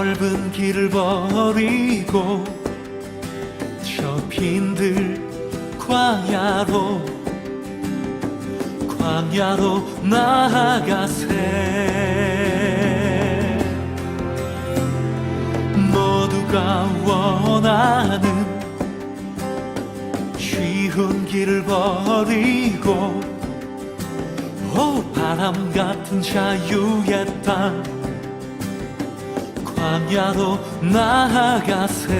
넓은 길을 버리고 저 빈들 광야로 나아가세. 모두가 원하는 쉬운 길을 버리고 바람 같은 자유의 땅 광야로 나아가세.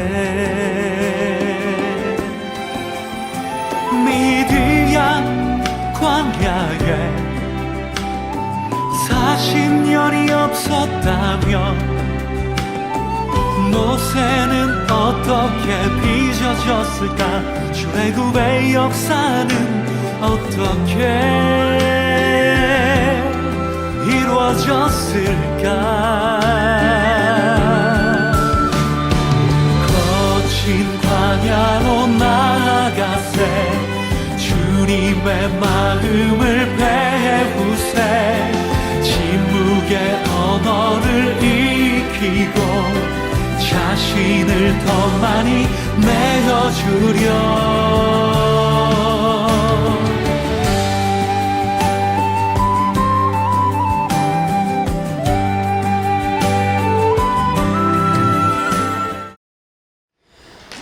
미디안 광야에 40년이 없었다면 모세는 어떻게 빚어졌을까? 출애굽의 역사는 어떻게 이루어졌을까? 거친 광야로 나아가세. 주님의 마음을 배우세. 침묵의 언어를 익히고 자신을 더 많이 내어주려.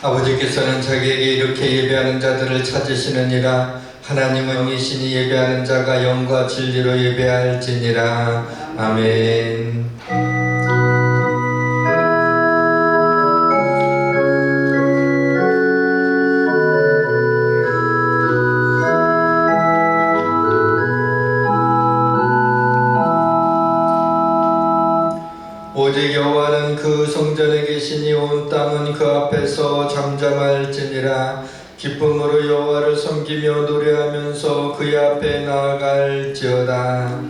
아버지께서는 자기에게 이렇게 예배하는 자들을 찾으시느니라. 하나님은 이신이 예배하는 자가 영과 진리로 예배할지니라. 아멘. 오직 여호와는 그 성전에 계시니 온 땅은 그 앞에서 잠잠할지니라. 기쁨으로 여호와를 섬기며 노래하면서 그의 앞에 나아갈지어다.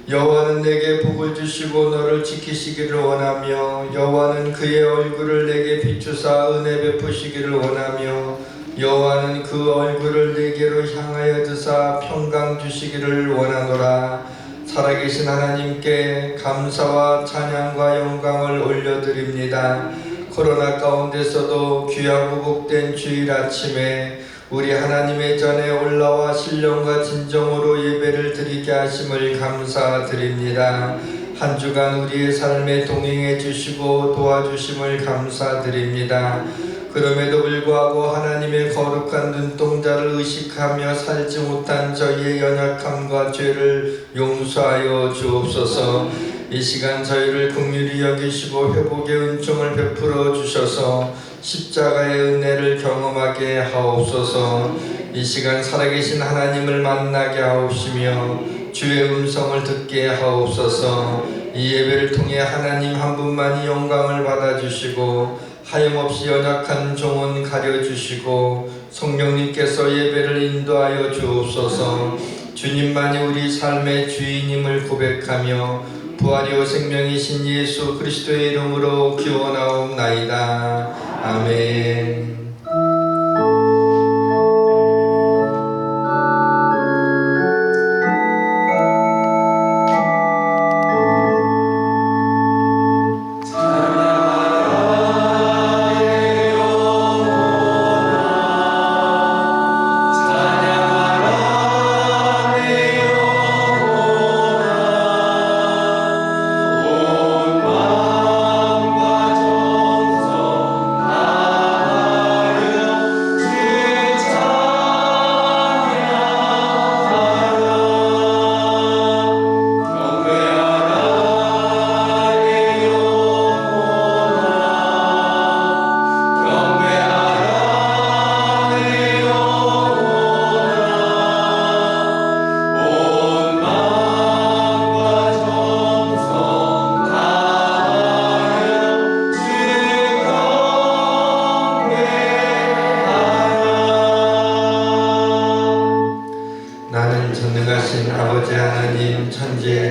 여호와는 내게 복을 주시고 너를 지키시기를 원하며 여호와는 그의 얼굴을 내게 비추사 은혜 베푸시기를 원하며 여호와는 그 얼굴을 내게로 향하여 드사 평강 주시기를 원하노라. 살아계신 하나님께 감사와 찬양과 영광을 올려드립니다. 코로나 가운데서도 귀하고 복된 주일 아침에 우리 하나님의 전에 올라와 신령과 진정으로 예배를 드리게 하심을 감사드립니다. 한 주간 우리의 삶에 동행해 주시고 도와주심을 감사드립니다. 그럼에도 불구하고 하나님의 거룩한 눈동자를 의식하며 살지 못한 저희의 연약함과 죄를 용서하여 주옵소서. 이 시간 저희를 긍휼히 여기시고 회복의 은총을 베풀어 주셔서 십자가의 은혜를 경험하게 하옵소서. 이 시간 살아계신 하나님을 만나게 하옵시며 주의 음성을 듣게 하옵소서. 이 예배를 통해 하나님 한 분만이 영광을 받아주시고 하염없이 연약한 종은 가려주시고 성령님께서 예배를 인도하여 주옵소서. 주님만이 우리 삶의 주인임을 고백하며 부활이요 생명이신 예수 그리스도의 이름으로 기원하옵나이다. 아멘.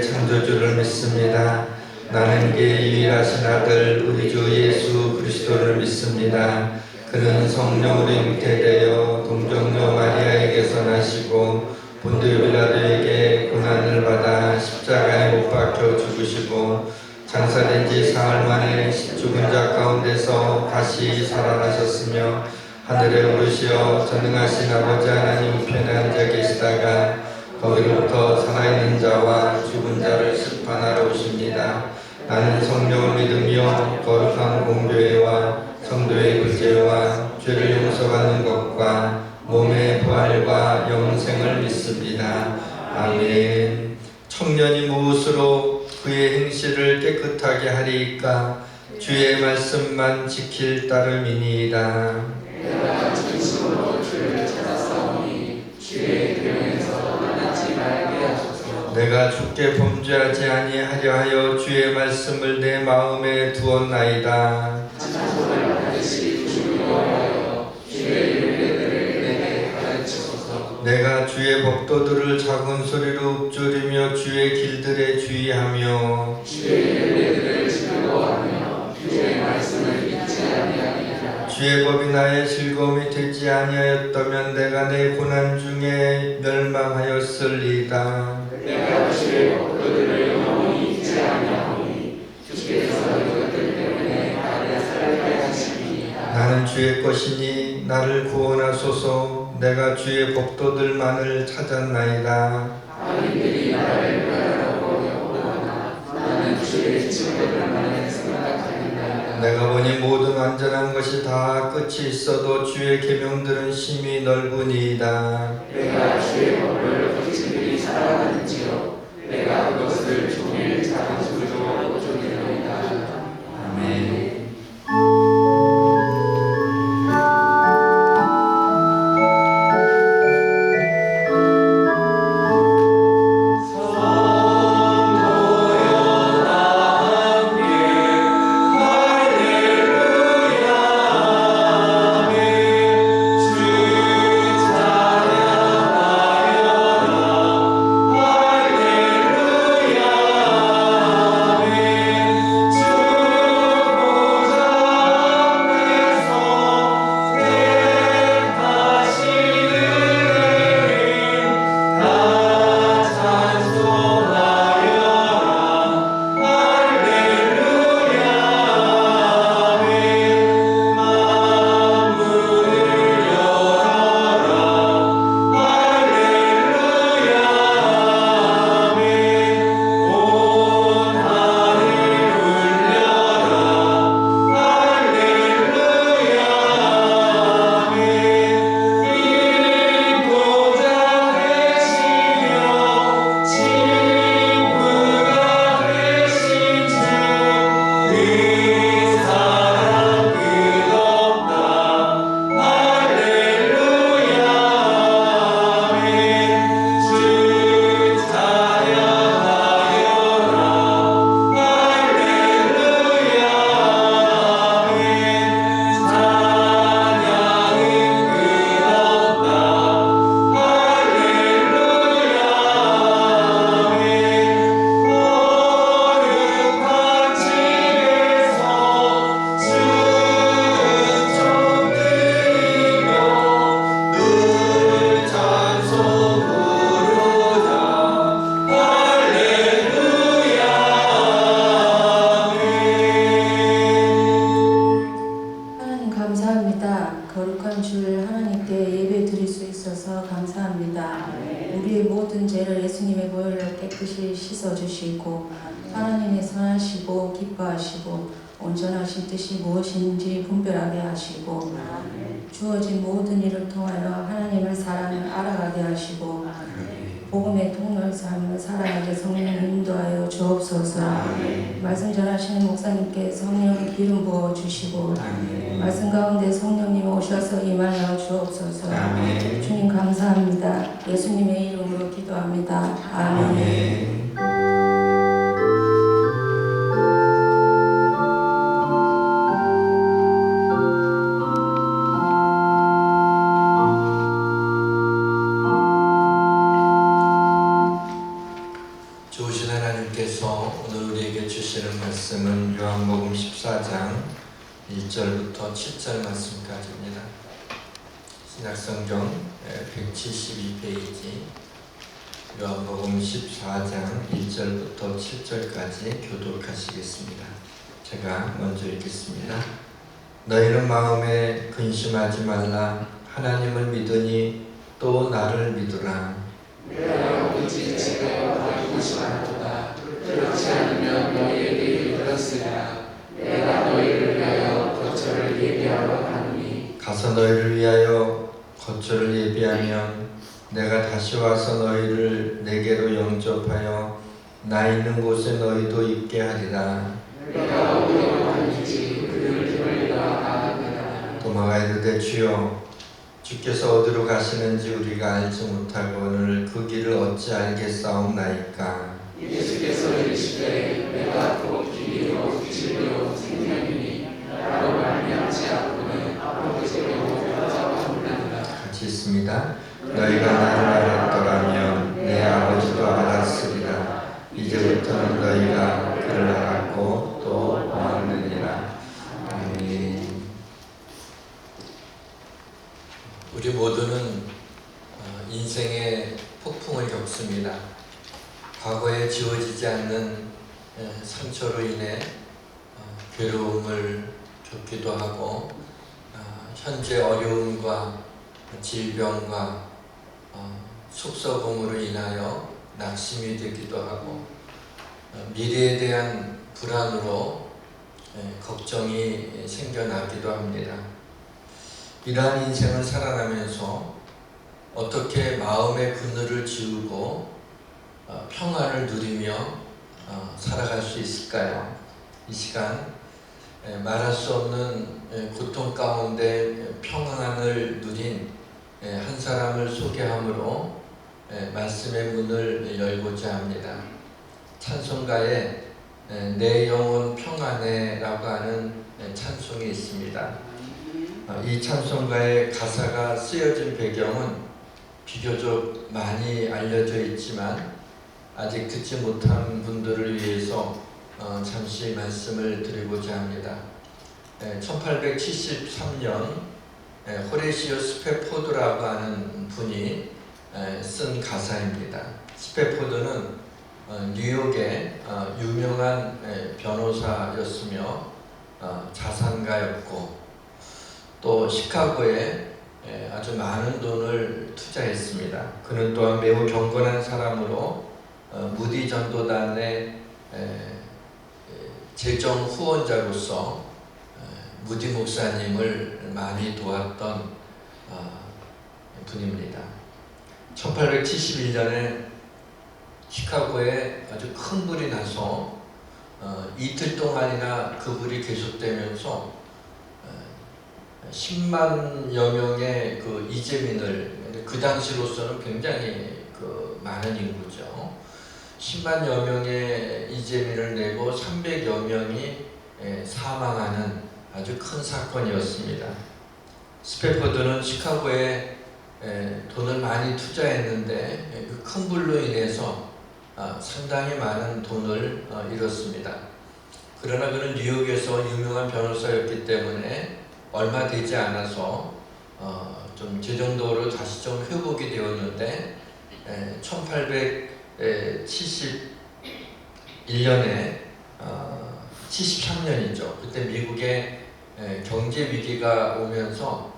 창조주를 믿습니다. 나는 그의 유일하신 아들 우리 주 예수 그리스도를 믿습니다. 그는 성령으로 잉태되어 동정녀 마리아에게서 나시고 본디오 빌라도에게 고난을 받아 십자가에 못 박혀 죽으시고 장사된 지 사흘 만에 죽은 자 가운데서 다시 살아나셨으며 하늘에 오르시어 전능하신 아버지 하나님 우편에 앉아 계시다가 거기로부터 살아있는 자와 죽은 자를 심판하러 오십니다. 나는 성령을 믿으며 거룩한 공교회와 성도의 구제와 죄를 용서받는 것과 몸의 부활과 영생을 믿습니다. 아멘. 청년이 무엇으로 그의 행실을 깨끗하게 하리이까? 주의 말씀만 지킬 따름이니이다. 내가 진심으로 주를 찾았사오니 주의 계명에서 떠나지 말게 하소서. 내가 주께 범죄하지 아니하려 하여 주의 말씀을 내 마음에 두었나이다. 찬송을 받으시 주여 주의 율례들을 내게 가르치소서. 내가 주의 법도들을 작은 소리로 읊조리며 주의 길들에 주의하며 주의 율례들을 즐거워하며 주의 말씀을 잊지 아니하리라. 주의 법이 나의 즐거움이 되지 아니하였다면 내가 내 고난 중에 멸망하였을리다. 내가 주의 법도들을 영원히 잊지 아니하오니 주께서 이것들 때문에 나를 살게 하심이니라. 나는 주의 것이니 나를 구원하소서. 내가 주의 법도들만을 찾았나이다. 악인들이 나를 멸하려고 나는 주의 증거들만을 생각하리라. 내가 보니 모든 완전한 것이 다 끝이 있어도 주의 계명들은 심히 넓으니이다. 내가 주의 법을 거친들이 살아가는지요 내가 그것을 종일 작은 소리로 쫓으리로이다. 아멘. 거룩한 주를 하나님께 예배 드릴 수 있어서 감사합니다. 우리의 모든 죄를 예수님의 보혈로 깨끗이 씻어주시고 하나님의 선하시고 기뻐하시고 온전하신 뜻이 무엇인지 분별하게 하시고 주어진 모든 일을 통하여 하나님을 사랑을 알아가게 하시고 복음의 통로를 삶을 살아가게 성령 인도하여 주옵소서. 말씀 전하시는 목사님께 성령 기름 부어 주시고 말씀 가운데 성령님 오셔서 임하여 주옵소서. 주님 감사합니다. 예수님의 이름으로 기도합니다. 아멘. 좋으신 하나님께서 오늘 우리에게 주시는 말씀은 요한복음 14장 1절부터 7절 말씀까지입니다. 신약성경 172페이지 요한복음 14장 1절부터 7절까지 교독하시겠습니다. 제가 먼저 읽겠습니다. 너희는 마음에 근심하지 말라. 하나님을 믿으니 또 나를 믿으라. 내가 오직 지금 가지고 싶었다. 그렇지 않으면 너희에게 이르렀으리라. 내가 너희를 위하여 거처를 예비하러 가노니 가서 너희를 위하여 거처를 예비하면 내가 다시 와서 너희를 내게로 영접하여 나 있는 곳에 너희도 있게 하리라. 내가 어디로 가는지 그 길을 알아가리라. 도마가 이르되 주여 주께서 어디로 가시는지 우리가 알지 못하거늘 그 길을 어찌 알겠사옵나이까. 예수께서 이르시되 내가 곧 길이요 진리요 생명이니 나로 말미암지 않고는 아버지로 찾아가느니라. 같이 있습니다. 너희가 나를 알았더라면 내 아버지도 알았으리라. 이제부터는 너희가 그를 알았고 또 보았느니라. 아멘. 우리 모두는 인생의 폭풍을 겪습니다. 과거에 지워지지 않는 상처로 인해 괴로움을 겪기도 하고 현재 어려움과 질병과 속썩음으로 인하여 낙심이 되기도 하고 미래에 대한 불안으로 걱정이 생겨나기도 합니다. 이러한 인생을 살아가면서 어떻게 마음의 그늘을 지우고 평안을 누리며 살아갈 수 있을까요? 이 시간 말할 수 없는 고통 가운데 평안을 누린 한 사람을 소개함으로 말씀의 문을 열고자 합니다. 찬송가에 내 영혼 평안해 라고 하는 찬송이 있습니다. 이 찬송가의 가사가 쓰여진 배경은 비교적 많이 알려져 있지만 아직 듣지 못한 분들을 위해서 잠시 말씀을 드리고자 합니다. 1873년 호레시오 스페포드라고 하는 분이 쓴 가사입니다. 스페포드는 뉴욕의 유명한 변호사였으며 자산가였고 또 시카고에 아주 많은 돈을 투자했습니다. 그는 또한 매우 경건한 사람으로 무디 전도단의 재정 후원자로서 무디 목사님을 많이 도왔던 분입니다. 1871년에 시카고에 아주 큰 불이 나서 이틀 동안이나 그 불이 계속되면서 10만여 명의 그 이재민을, 그 당시로서는 굉장히 그 많은 인구죠. 10만여 명의 이재민을 내고 300여 명이 사망하는 아주 큰 사건이었습니다. 스페포드는 시카고에 돈을 많이 투자했는데 그 큰 불로 인해서 상당히 많은 돈을 잃었습니다. 그러나 그는 뉴욕에서 유명한 변호사였기 때문에 얼마 되지 않아서 좀 재정적으로 다시 좀 회복이 되었는데 1871년에 73년이죠. 그때 미국에 경제 위기가 오면서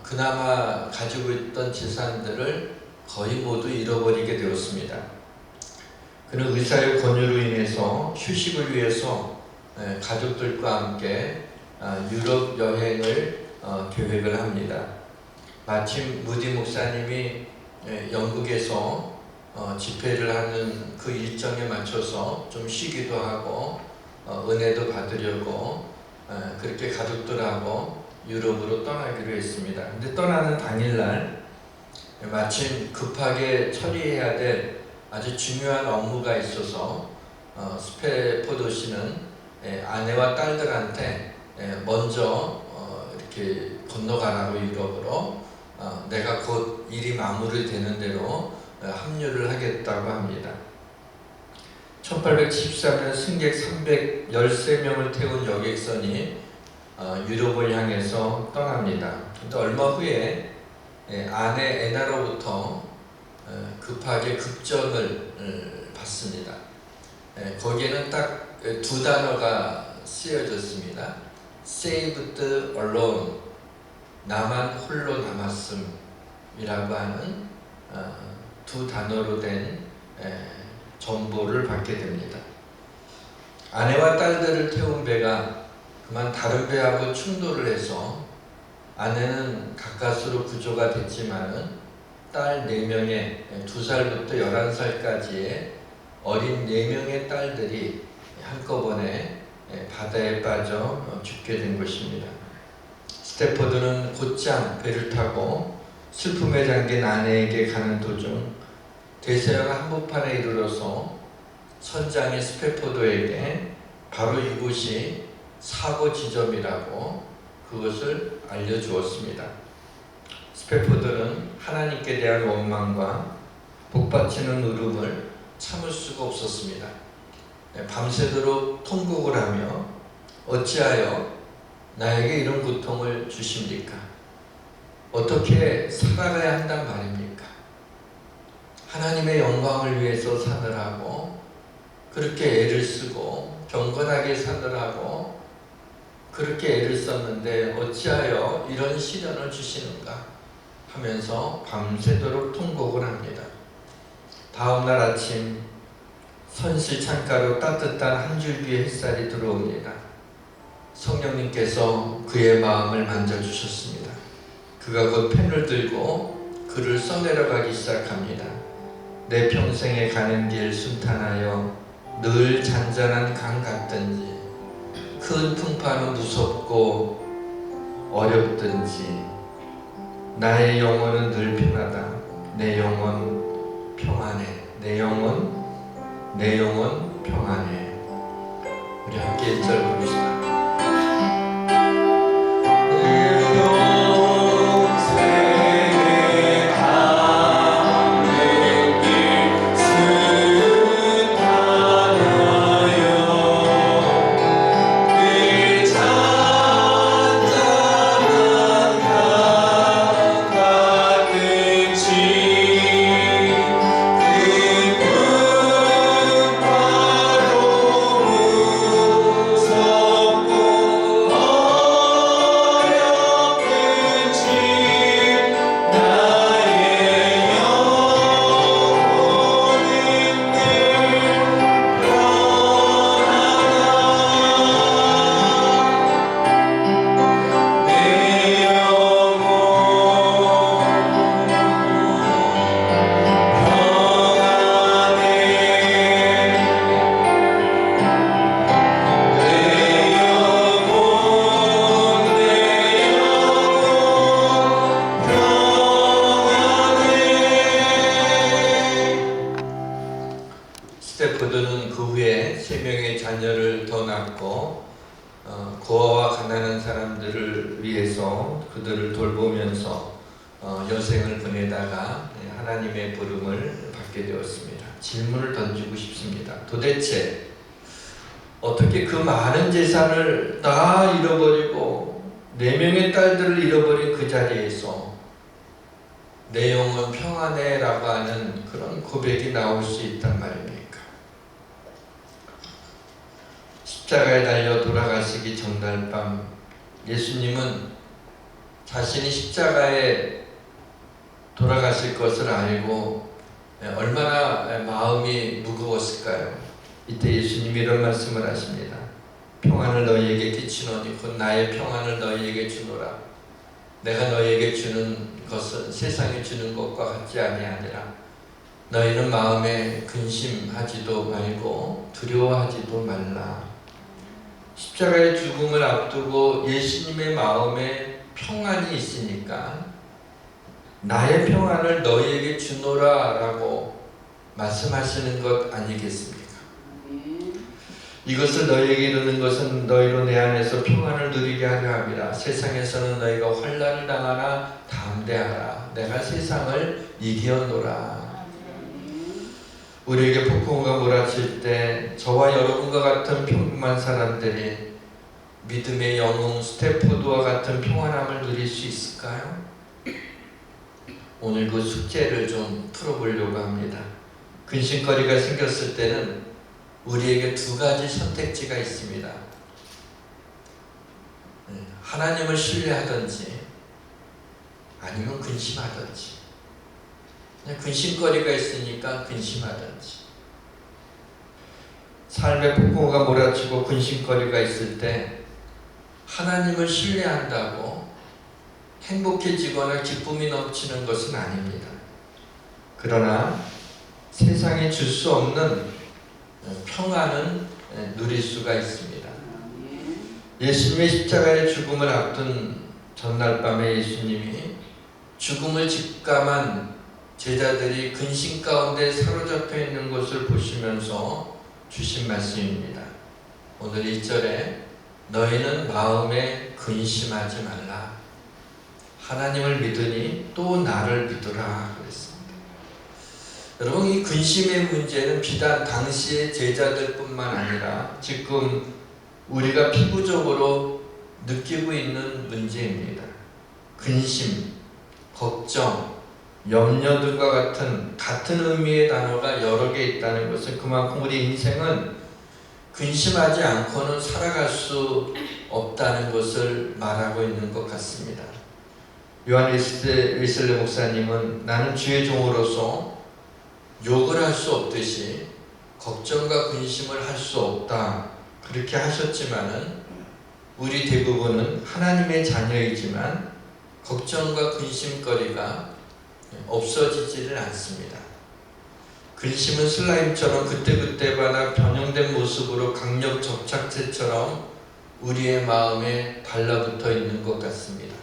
그나마 가지고 있던 재산들을 거의 모두 잃어버리게 되었습니다. 그는 의사의 권유로 인해서 휴식을 위해서 가족들과 함께 유럽 여행을 계획을 합니다. 마침 무디 목사님이 영국에서 집회를 하는 그 일정에 맞춰서 좀 쉬기도 하고 은혜도 받으려고 그렇게 가족들하고 유럽으로 떠나기로 했습니다. 근데 떠나는 당일날 마침 급하게 처리해야 될 아주 중요한 업무가 있어서 스페포드 씨는 아내와 딸들한테 먼저 이렇게 건너가라고 유럽으로 내가 곧 일이 마무리되는 대로 합류를 하겠다고 합니다. 1873년 승객 313명을 태운 여객선이 유럽을 향해서 떠납니다. 근데 얼마 후에 아내 애나로부터 급하게 급전을 받습니다. 거기에는 딱 두 단어가 쓰여졌습니다. Saved alone, 나만 홀로 남았음이라고 하는 두 단어로 된 전보를 받게 됩니다. 아내와 딸들을 태운 배가 그만 다른 배하고 충돌을 해서 아내는 가까스로 구조가 됐지만은 딸 4명의 2살부터 11살까지의 어린 4명의 딸들이 한꺼번에 바다에 빠져 죽게 된 것입니다. 스태포드는 곧장 배를 타고 슬픔에 잠긴 아내에게 가는 도중 대서양 한복판에 이르러서 선장의 스태포드에게 바로 이곳이 사고 지점이라고 그것을 알려주었습니다. 스태포드는 하나님께 대한 원망과 복받치는 울음을 참을 수가 없었습니다. 밤새도록 통곡을 하며 어찌하여 나에게 이런 고통을 주십니까? 어떻게 살아가야 한단 말입니까? 하나님의 영광을 위해서 사느라고 그렇게 애를 쓰고 경건하게 사느라고 그렇게 애를 썼는데 어찌하여 이런 시련을 주시는가 하면서 밤새도록 통곡을 합니다. 다음날 아침 선실 창가로 따뜻한 한 줄기의 햇살이 들어옵니다. 성령님께서 그의 마음을 만져주셨습니다. 그가 곧 펜을 들고 글을 써내려가기 시작합니다. 내 평생에 가는 길 순탄하여 늘 잔잔한 강 같든지 큰 풍파는 무섭고 어렵든지 나의 영혼은 늘 편하다. 내 영혼 평안해. 내 영혼 평안해. 우리 함께 1절 부르시다. 스태포드는 그 후에 3명의 자녀를 더 낳고 고아와 가난한 사람들을 위해서 그들을 돌보면서 여생을 보내다가 하나님의 부름을 받게 되었습니다. 질문을 던지고 싶습니다. 도대체 어떻게 그 많은 재산을 다 잃어버리고 4명의 딸들을 잃어버린 그 자리에서 내 영혼 평안해 라고 하는 그런 고백이 나올 수 있단 말입니까? 십자가에 달려 돌아가시기 전날 밤 예수님은 자신이 십자가에 돌아가실 것을 알고 얼마나 마음이 무거웠을까요? 이때 예수님이 이런 말씀을 하십니다. 평안을 너희에게 끼치노니 곧 나의 평안을 너희에게 주노라. 내가 너희에게 주는 것은 세상이 주는 것과 같지 아니하니라. 너희는 마음에 근심하지도 말고 두려워하지도 말라. 십자가의 죽음을 앞두고 예수님의 마음에 평안이 있으니까 나의 평안을 너희에게 주노라 라고 말씀하시는 것 아니겠습니까? 이것을 너희에게 이루는 것은 너희로 내 안에서 평안을 누리게 하려 함이라. 세상에서는 너희가 환난을 당하나 담대하라. 내가 세상을 이기었노라. 우리에게 폭풍우가 몰아칠 때 저와 여러분과 같은 평범한 사람들이 믿음의 영웅 스태포드와 같은 평안함을 누릴 수 있을까요? 오늘 그 숙제를 좀 풀어보려고 합니다. 근심거리가 생겼을 때는 우리에게 두 가지 선택지가 있습니다. 하나님을 신뢰하든지 아니면 근심하든지. 그냥 근심거리가 있으니까 근심하든지. 삶의 폭풍우가 몰아치고 근심거리가 있을 때 하나님을 신뢰한다고 행복해지거나 기쁨이 넘치는 것은 아닙니다. 그러나 세상에 줄 수 없는 평안은 누릴 수가 있습니다. 예수님의 십자가의 죽음을 앞둔 전날 밤에 예수님이 죽음을 직감한 제자들이 근심 가운데 사로잡혀 있는 것을 보시면서 주신 말씀입니다. 오늘 1절에 너희는 마음에 근심하지 말라. 하나님을 믿으니 또 나를 믿으라 그랬습니다. 여러분, 이 근심의 문제는 비단 당시의 제자들뿐만 아니라 지금 우리가 피부적으로 느끼고 있는 문제입니다. 근심, 걱정, 염려 등과 같은 의미의 단어가 여러 개 있다는 것은 그만큼 우리 인생은 근심하지 않고는 살아갈 수 없다는 것을 말하고 있는 것 같습니다. 요한 웨슬리 목사님은 나는 주의 종으로서 욕을 할 수 없듯이 걱정과 근심을 할 수 없다 그렇게 하셨지만은 우리 대부분은 하나님의 자녀이지만 걱정과 근심거리가 없어지지를 않습니다. 근심은 슬라임처럼 그때그때마다 변형된 모습으로 강력 접착제처럼 우리의 마음에 달라붙어 있는 것 같습니다.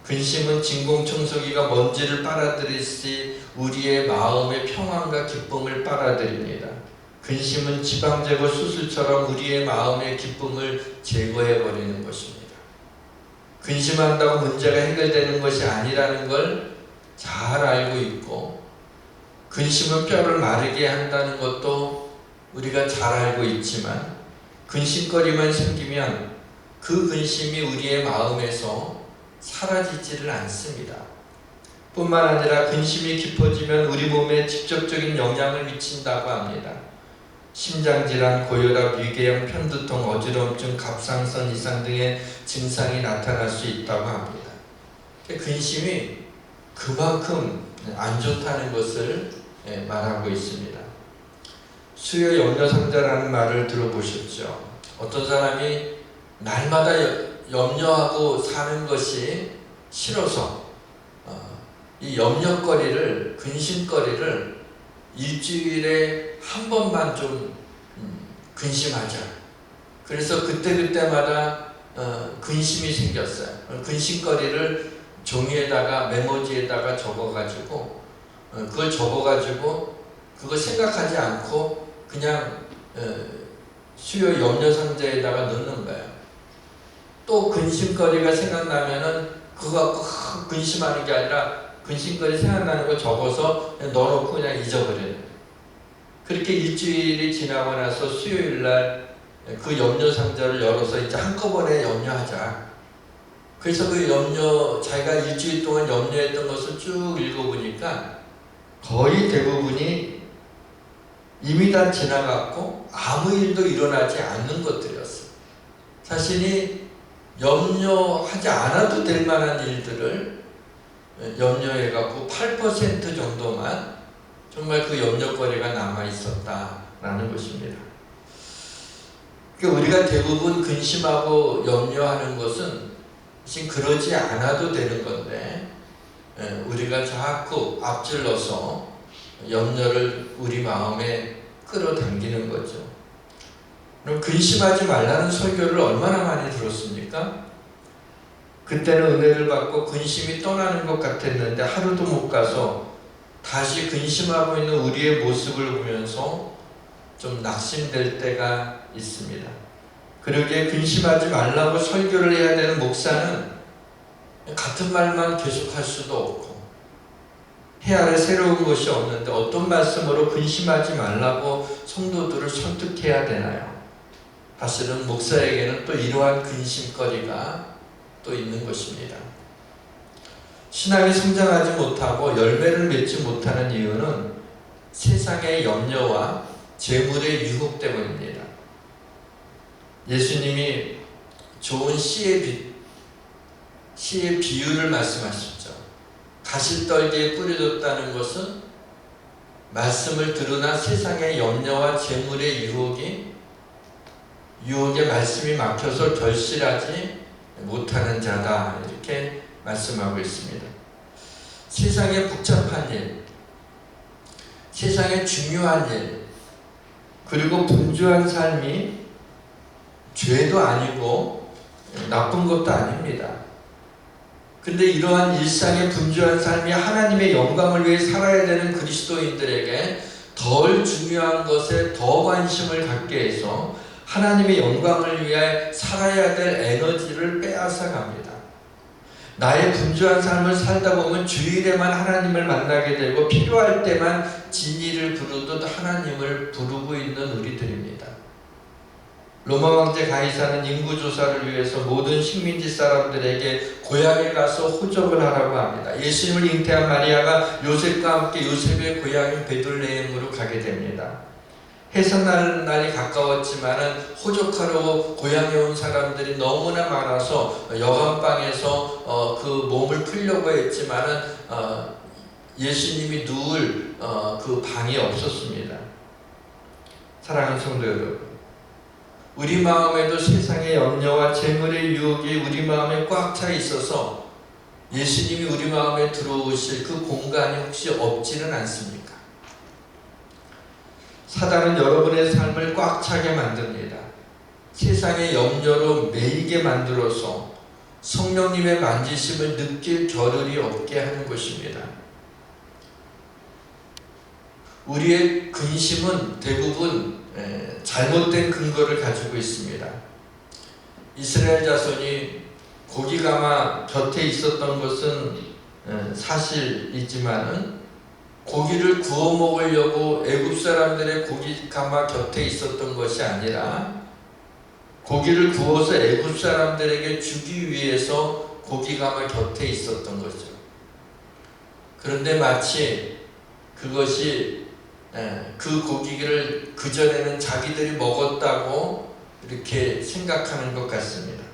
근심은 진공청소기가 먼지를 빨아들이듯이 우리의 마음의 평안과 기쁨을 빨아들입니다. 근심은 지방제거 수술처럼 우리의 마음의 기쁨을 제거해버리는 것입니다. 근심한다고 문제가 해결되는 것이 아니라는 걸 잘 알고 있고, 근심은 뼈를 마르게 한다는 것도 우리가 잘 알고 있지만 근심거리만 생기면 그 근심이 우리의 마음에서 사라지지를 않습니다. 뿐만 아니라 근심이 깊어지면 우리 몸에 직접적인 영향을 미친다고 합니다. 심장질환, 고혈압, 위궤양, 편두통, 어지러움증, 갑상선 이상 등의 증상이 나타날 수 있다고 합니다. 근심이 그만큼 안 좋다는 것을 말하고 있습니다. 수요 염려상자라는 말을 들어보셨죠? 어떤 사람이 날마다 염려하고 사는 것이 싫어서 이 염려거리를, 근심거리를 일주일에 한 번만 좀 근심하자. 그래서 그때그때마다 근심이 생겼어요. 근심거리를 종이에다가 메모지에다가 적어가지고 그걸 적어가지고 그거 생각하지 않고 그냥 수요 염려상자에다가 넣는 거예요. 또 근심거리가 생각나면은 그거 갖고 근심하는 게 아니라 근심거리 생각나는 거 적어서 그냥 넣어놓고 그냥 잊어버려요. 그렇게 일주일이 지나고 나서 수요일날 그 염려상자를 열어서 이제 한꺼번에 염려하자. 그래서 그 자기가 일주일 동안 염려했던 것을 쭉 읽어보니까 거의 대부분이 이미 다 지나갔고 아무 일도 일어나지 않는 것들이었어요. 자신이 염려하지 않아도 될 만한 일들을 염려해갖고 8% 정도만 정말 그 염려거리가 남아있었다라는 것입니다. 그러니까 우리가 대부분 근심하고 염려하는 것은 지금 그러지 않아도 되는 건데 우리가 자꾸 앞질러서 염려를 우리 마음에 끌어당기는 거죠. 그럼 근심하지 말라는 설교를 얼마나 많이 들었습니까? 그때는 은혜를 받고 근심이 떠나는 것 같았는데 하루도 못 가서 다시 근심하고 있는 우리의 모습을 보면서 좀 낙심될 때가 있습니다. 그러기에 근심하지 말라고 설교를 해야 되는 목사는 같은 말만 계속할 수도 없고 해 아래 새로운 것이 없는데 어떤 말씀으로 근심하지 말라고 성도들을 설득해야 되나요? 사실은 목사에게는 또 이러한 근심거리가 또 있는 것입니다. 신앙이 성장하지 못하고 열매를 맺지 못하는 이유는 세상의 염려와 재물의 유혹 때문입니다. 예수님이 좋은 씨의 비유를 말씀하셨죠. 가시떨기에 뿌려졌다는 것은 말씀을 들으나 세상의 염려와 재물의 유혹에 말씀이 막혀서 결실하지 못하는 자다, 이렇게 말씀하고 있습니다. 세상의 복잡한 일, 세상의 중요한 일, 그리고 분주한 삶이 죄도 아니고 나쁜 것도 아닙니다. 근데 이러한 일상의 분주한 삶이 하나님의 영광을 위해 살아야 되는 그리스도인들에게 덜 중요한 것에 더 관심을 갖게 해서 하나님의 영광을 위해 살아야 될 에너지를 빼앗아 갑니다. 나의 분주한 삶을 살다 보면 주일에만 하나님을 만나게 되고 필요할 때만 진리를 부르듯 하나님을 부르고 있는 우리들입니다. 로마 황제 가이사는 인구조사를 위해서 모든 식민지 사람들에게 고향에 가서 호적을 하라고 합니다. 예수님을 잉태한 마리아가 요셉과 함께 요셉의 고향인 베들레헴으로 가게 됩니다. 해산날이 가까웠지만은 호적하러 고향에 온 사람들이 너무나 많아서 여관방에서 그 몸을 풀려고 했지만은 예수님이 누울 그 방이 없었습니다. 사랑하는 성도 여러분, 우리 마음에도 세상의 염려와 재물의 유혹이 우리 마음에 꽉 차 있어서 예수님이 우리 마음에 들어오실 그 공간이 혹시 없지는 않습니까? 사단은 여러분의 삶을 꽉 차게 만듭니다. 세상의 염려로 매이게 만들어서 성령님의 만지심을 느낄 겨를이 없게 하는 것입니다. 우리의 근심은 대부분 잘못된 근거를 가지고 있습니다. 이스라엘 자손이 고기가마 곁에 있었던 것은 사실이지만은 고기를 구워 먹으려고 애굽 사람들의 고기가마 곁에 있었던 것이 아니라 고기를 구워서 애굽 사람들에게 주기 위해서 고기가마 곁에 있었던 거죠. 그런데 마치 그것이 그 고기를 그전에는 자기들이 먹었다고 이렇게 생각하는 것 같습니다.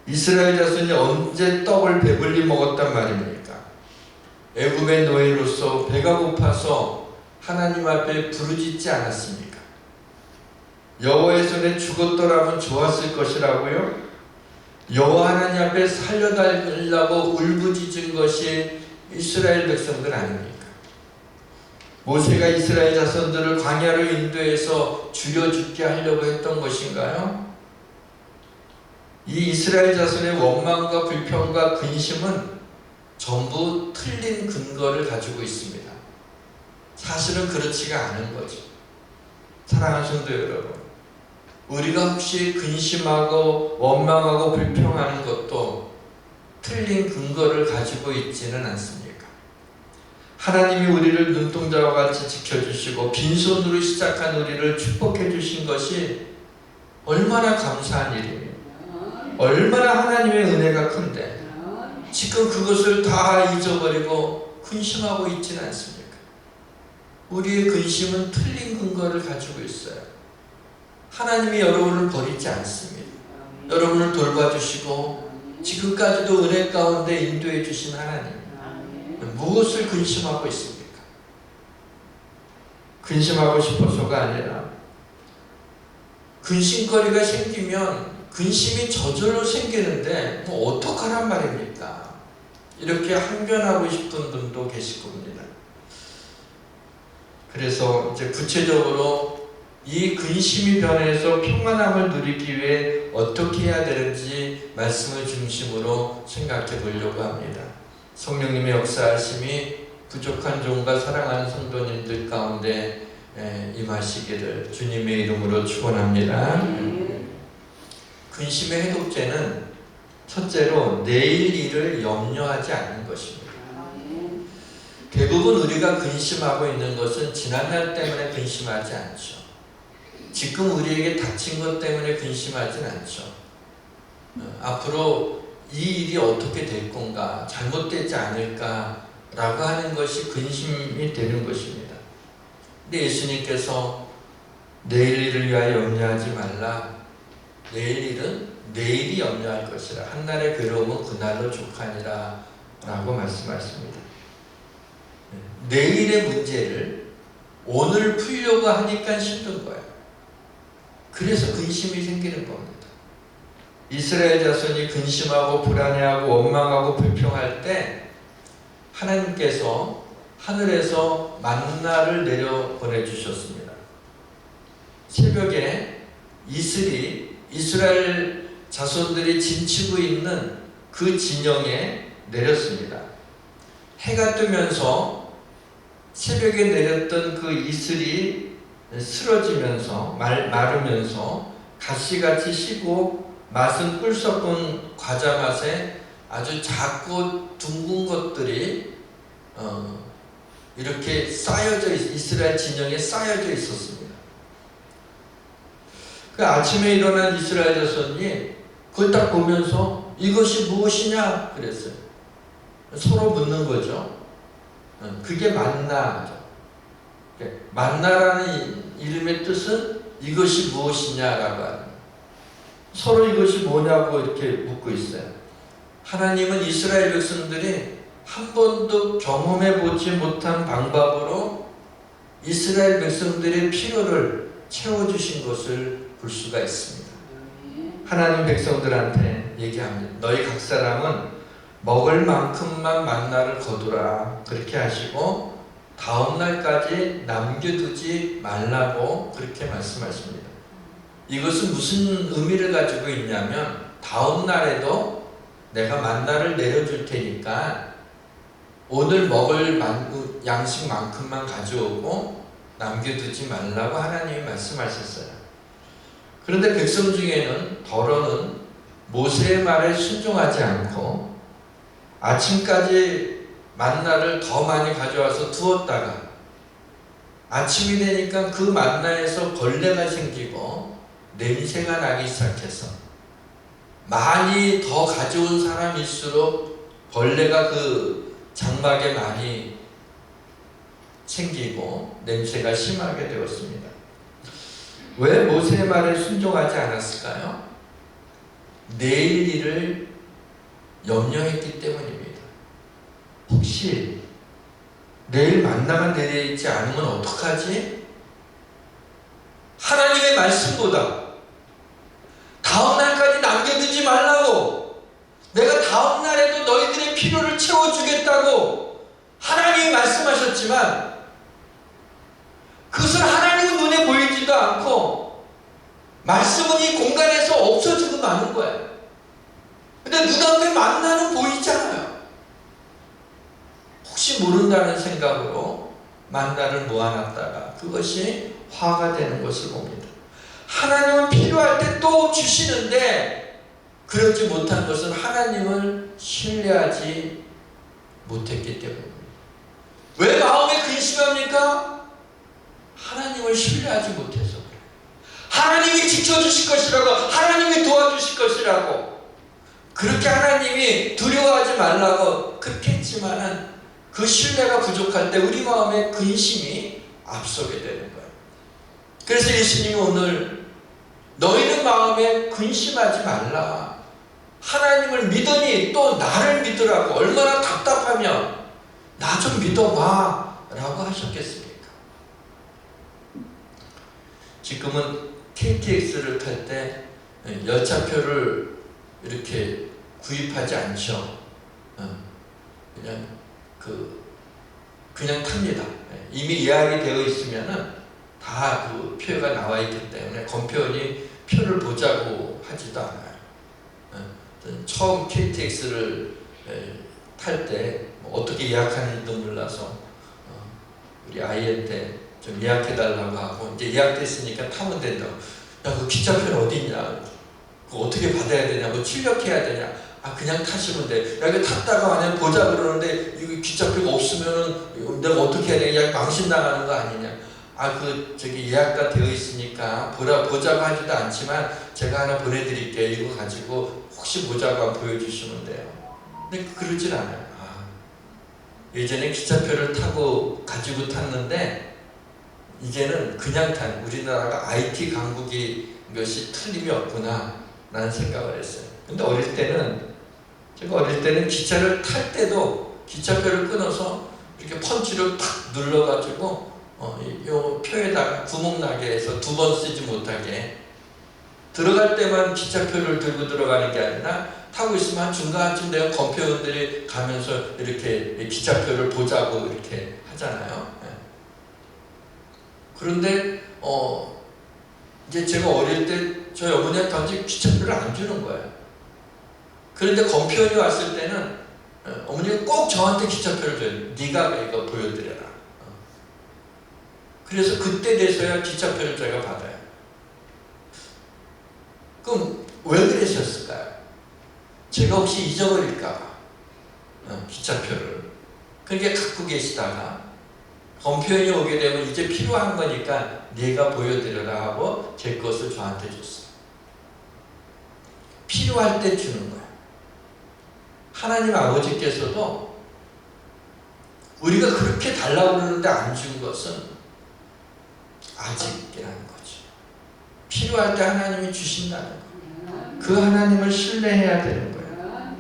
이스라엘 자손이 언제 떡을 배불리 먹었단 말입니까? 애굽의 노예로서 배가 고파서 하나님 앞에 부르짖지 않았습니까? 여호와의 손에 죽었더라면 좋았을 것이라고요? 여호와 하나님 앞에 살려달라고 울부짖은 것이 이스라엘 백성들 아닙니까? 모세가 이스라엘 자손들을 광야로 인도해서 죽여 죽게 하려고 했던 것인가요? 이 이스라엘 자손의 원망과 불평과 근심은 전부 틀린 근거를 가지고 있습니다. 사실은 그렇지가 않은 거죠. 사랑하는 성도 여러분, 우리가 혹시 근심하고 원망하고 불평하는 것도 틀린 근거를 가지고 있지는 않습니까? 하나님이 우리를 눈동자와 같이 지켜주시고 빈손으로 시작한 우리를 축복해 주신 것이 얼마나 감사한 일입니까? 얼마나 하나님의 은혜가 큰데 지금 그것을 다 잊어버리고 근심하고 있지는 않습니까? 우리의 근심은 틀린 근거를 가지고 있어요. 하나님이 여러분을 버리지 않습니다. 여러분을 돌봐주시고 지금까지도 은혜 가운데 인도해 주신 하나님, 무엇을 근심하고 있습니까? 근심하고 싶어서가 아니라 근심거리가 생기면 근심이 저절로 생기는데 뭐 어떡하란 말입니까? 이렇게 항변하고 싶은 분도 계실 겁니다. 그래서 이제 구체적으로 이 근심이 변해서 평안함을 누리기 위해 어떻게 해야 되는지 말씀을 중심으로 생각해 보려고 합니다. 성령님의 역사하심이 부족한 종과 사랑하는 성도님들 가운데 임하시기를 주님의 이름으로 축원합니다. 근심의 해독제는 첫째로 내일 일을 염려하지 않는 것입니다. 대부분 우리가 근심하고 있는 것은 지난날 때문에 근심하지 않죠. 지금 우리에게 닥친 것 때문에 근심하진 않죠. 앞으로 이 일이 어떻게 될 건가, 잘못되지 않을까라고 하는 것이 근심이 되는 것입니다. 근데 예수님께서 내일 일을 위하여 염려하지 말라. 내일 일은 내일이 염려할 것이라. 한날의 괴로움은 그날로 족하니라 라고 말씀하십니다. 내일의 문제를 오늘 풀려고 하니까 힘든 거예요. 그래서 근심이 생기는 겁니다. 이스라엘 자손이 근심하고 불안해하고 원망하고 불평할 때 하나님께서 하늘에서 만나를 내려 보내주셨습니다. 새벽에 이슬이 이스라엘 자손들이 진치고 있는 그 진영에 내렸습니다. 해가 뜨면서 새벽에 내렸던 그 이슬이 쓰러지면서 마르면서 가시같이 시고 맛은 꿀 섞은 과자 맛에 아주 작고 둥근 것들이 이렇게 쌓여져 이스라엘 진영에 쌓여져 있었습니다. 그 아침에 일어난 이스라엘 자손이 그걸 딱 보면서 이것이 무엇이냐 그랬어요. 서로 묻는 거죠. 그게 만나죠. 만나라는 이름의 뜻은 이것이 무엇이냐라고 하는 거예요. 서로 이것이 뭐냐고 이렇게 묻고 있어요. 하나님은 이스라엘 백성들이 한 번도 경험해 보지 못한 방법으로 이스라엘 백성들의 필요를 채워주신 것을 볼 수가 있습니다. 하나님 백성들한테 얘기합니다. 너희 각 사람은 먹을 만큼만 만나를 거두라. 그렇게 하시고 다음 날까지 남겨두지 말라고 그렇게 말씀하십니다. 이것은 무슨 의미를 가지고 있냐면 다음 날에도 내가 만나를 내려줄 테니까 오늘 먹을 양식만큼만 가져오고 남겨두지 말라고 하나님이 말씀하셨어요. 그런데 백성 중에는 더러는 모세의 말에 순종하지 않고 아침까지 만나를 더 많이 가져와서 두었다가 아침이 되니까 그 만나에서 벌레가 생기고 냄새가 나기 시작해서 많이 더 가져온 사람일수록 벌레가 그 장막에 많이 생기고 냄새가 심하게 되었습니다. 왜 모세의 말에 순종하지 않았을까요? 내일 일을 염려했기 때문입니다. 혹시 내일 만나가 내려있지 않으면 어떡하지? 하나님의 말씀보다 다음 날까지 남겨두지 말라고, 내가 다음 날에도 너희들의 필요를 채워주겠다고 하나님이 말씀하셨지만 그것은 하나님은 눈에 보이지도 않고 말씀은 이 공간에서 없어지고 마는 거예요. 근데 눈앞에 만나는 보이잖아요. 혹시 모른다는 생각으로 만나를 모아놨다가 그것이 화가 되는 것을 봅니다. 하나님은 필요할 때 또 주시는데 그러지 못한 것은 하나님을 신뢰하지 못했기 때문입니다. 왜 마음에 근심합니까? 하나님을 신뢰하지 못해서 그래요. 하나님이 지켜주실 것이라고, 하나님이 도와주실 것이라고 그렇게 하나님이 두려워하지 말라고 그렇게 했지만은 그 신뢰가 부족할 때 우리 마음에 근심이 앞서게 되는 거예요. 그래서 예수님이 오늘 너희는 마음에 근심하지 말라. 하나님을 믿으니 또 나를 믿으라고. 얼마나 답답하면 나 좀 믿어봐 라고 하셨겠습니까? 지금은 KTX를 탈 때 열차표를 이렇게 구입하지 않죠. 그냥 탑니다. 이미 예약이 되어 있으면은 다 그 표가 나와 있기 때문에 검표원이 표를 보자고 하지도 않아요. 처음 KTX를 탈 때 어떻게 예약하는지도 몰라서 우리 아이한테 좀 예약해달라고 하고 이제 예약됐으니까 타면 된다고. 야, 그 기차표는 어디 있냐? 그거 어떻게 받아야 되냐고, 출력해야 되냐? 아, 그냥 타시면 돼. 야, 이거 탔다가 만약 보자 그러는데 이거 기차표가 없으면은 내가 어떻게 해야 되냐? 망신당하는 거 아니냐? 아, 저기 예약가 되어 있으니까 보자고 하지도 않지만 제가 하나 보내드릴게요. 이거 가지고 혹시 혹시 보자고 보여주시면 돼요. 근데 그러질 않아요. 예전에 기차표를 타고 가지고 탔는데 이제는 그냥 탄, 우리나라가 IT 강국이 것이 틀림이 없구나 라는 생각을 했어요. 근데 제가 어릴 때는 기차를 탈 때도 기차표를 끊어서 이렇게 펀치를 탁 눌러가지고 요 표에다가 구멍 나게 해서 2번 쓰지 못하게, 들어갈 때만 기차표를 들고 들어가는 게 아니라 타고 있으면 중간쯤 되면 검표원들이 가면서 이렇게 기차표를 보자고 이렇게 하잖아요. 그런데 이제 제가 어릴 때 저희 어머니한테 기차표를 안 주는 거예요. 그런데 검표원이 왔을 때는 어머니가 꼭 저한테 기차표를 줘요. 네가 이거 보여드려라. 그래서 그때 돼서야 기차표를 제가 받아요. 그럼 왜 그러셨을까요? 제가 혹시 잊어버릴까봐 기차표를. 그러니까 갖고 계시다가 검표원이 오게 되면 이제 필요한 거니까 네가 보여드려라 하고 제 것을 저한테 줬어요. 필요할 때 주는 거예요. 하나님 아버지께서도 우리가 그렇게 달라고 그러는데 안 준 것은 아직이라는 거죠. 필요할 때 하나님이 주신다는 거예요. 그 하나님을 신뢰해야 되는 거예요.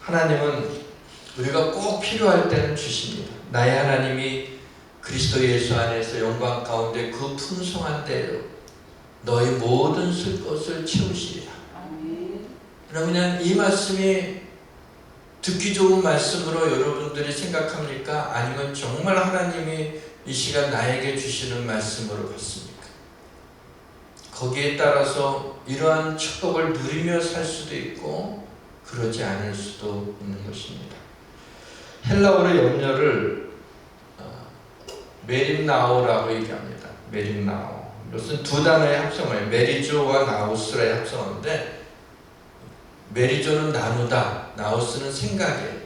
하나님은 우리가 꼭 필요할 때는 주십니다. 나의 하나님이 그리스도 예수 안에서 영광 가운데 그 풍성한 대로 너희 모든 쓸 것을 채우시리라. 그러면 이 말씀이 듣기 좋은 말씀으로 여러분들이 생각합니까? 아니면 정말 하나님이 이 시간 나에게 주시는 말씀으로 받습니까? 거기에 따라서 이러한 축복을 누리며 살 수도 있고 그러지 않을 수도 있는 것입니다. 헬라어로 염려를 메림나오라고 얘기합니다. 메림나오. 이것은 두 단어의 합성어예요. 메리조와 나우스라의 합성어인데, 메리조는 나누다, 나우스는 생각이에요.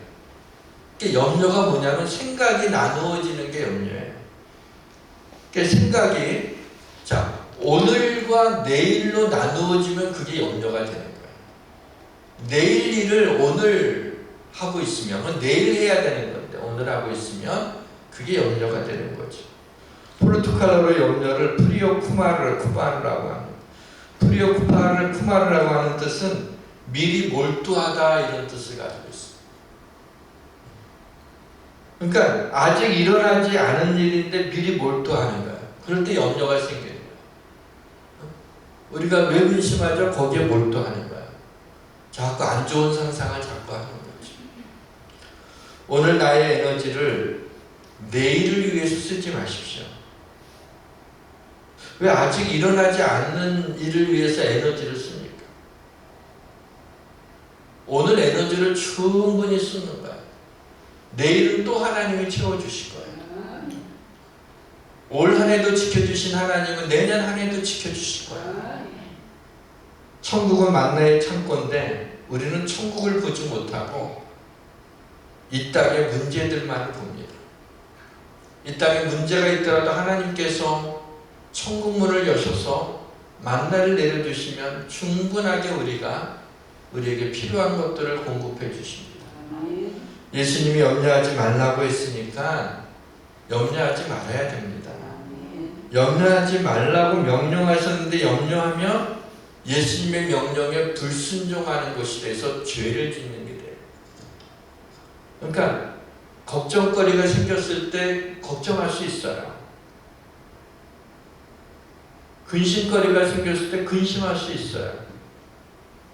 염려가 뭐냐면 생각이 나누어지는 게 염려예요. 생각이 오늘과 내일로 나누어지면 그게 염려가 되는 거예요. 내일 일을 오늘 하고 있으면 내일 해야 되는 건데 오늘 하고 있으면 그게 염려가 되는 거죠. 포르투갈어로 염려를 프리오쿠마르라고 합니다. 프리오쿠마르라고 하는 뜻은 미리 몰두하다 이런 뜻을 가지고 있습니다. 그러니까 아직 일어나지 않은 일인데 미리 몰두하는 거예요. 그럴 때 염려가 생기는 거예요. 우리가 왜 근심하죠? 거기에 몰두하는 거예요. 자꾸 안 좋은 상상을 자꾸 하는 거죠. 오늘 나의 에너지를 내일을 위해서 쓰지 마십시오. 왜 아직 일어나지 않는 일을 위해서 에너지를 씁니까? 오늘 에너지를 충분히 쓰는 거예요. 내일은 또 하나님이 채워주실 거예요. 올 한 해도 지켜주신 하나님은 내년 한 해도 지켜주실 거예요. 천국은 만나의 창고인데 우리는 천국을 보지 못하고 이 땅의 문제들만을 봅니다. 이 땅에 문제가 있더라도 하나님께서 천국문을 여셔서 만나를 내려주시면 충분하게 우리에게 필요한 것들을 공급해 주십니다. 예수님이 염려하지 말라고 했으니까 염려하지 말아야 됩니다. 염려하지 말라고 명령하셨는데 염려하면 예수님의 명령에 불순종하는 것이 돼서 죄를 짓는 게 돼요. 그러니까 걱정거리가 생겼을 때 걱정할 수 있어요. 근심거리가 생겼을 때 근심할 수 있어요.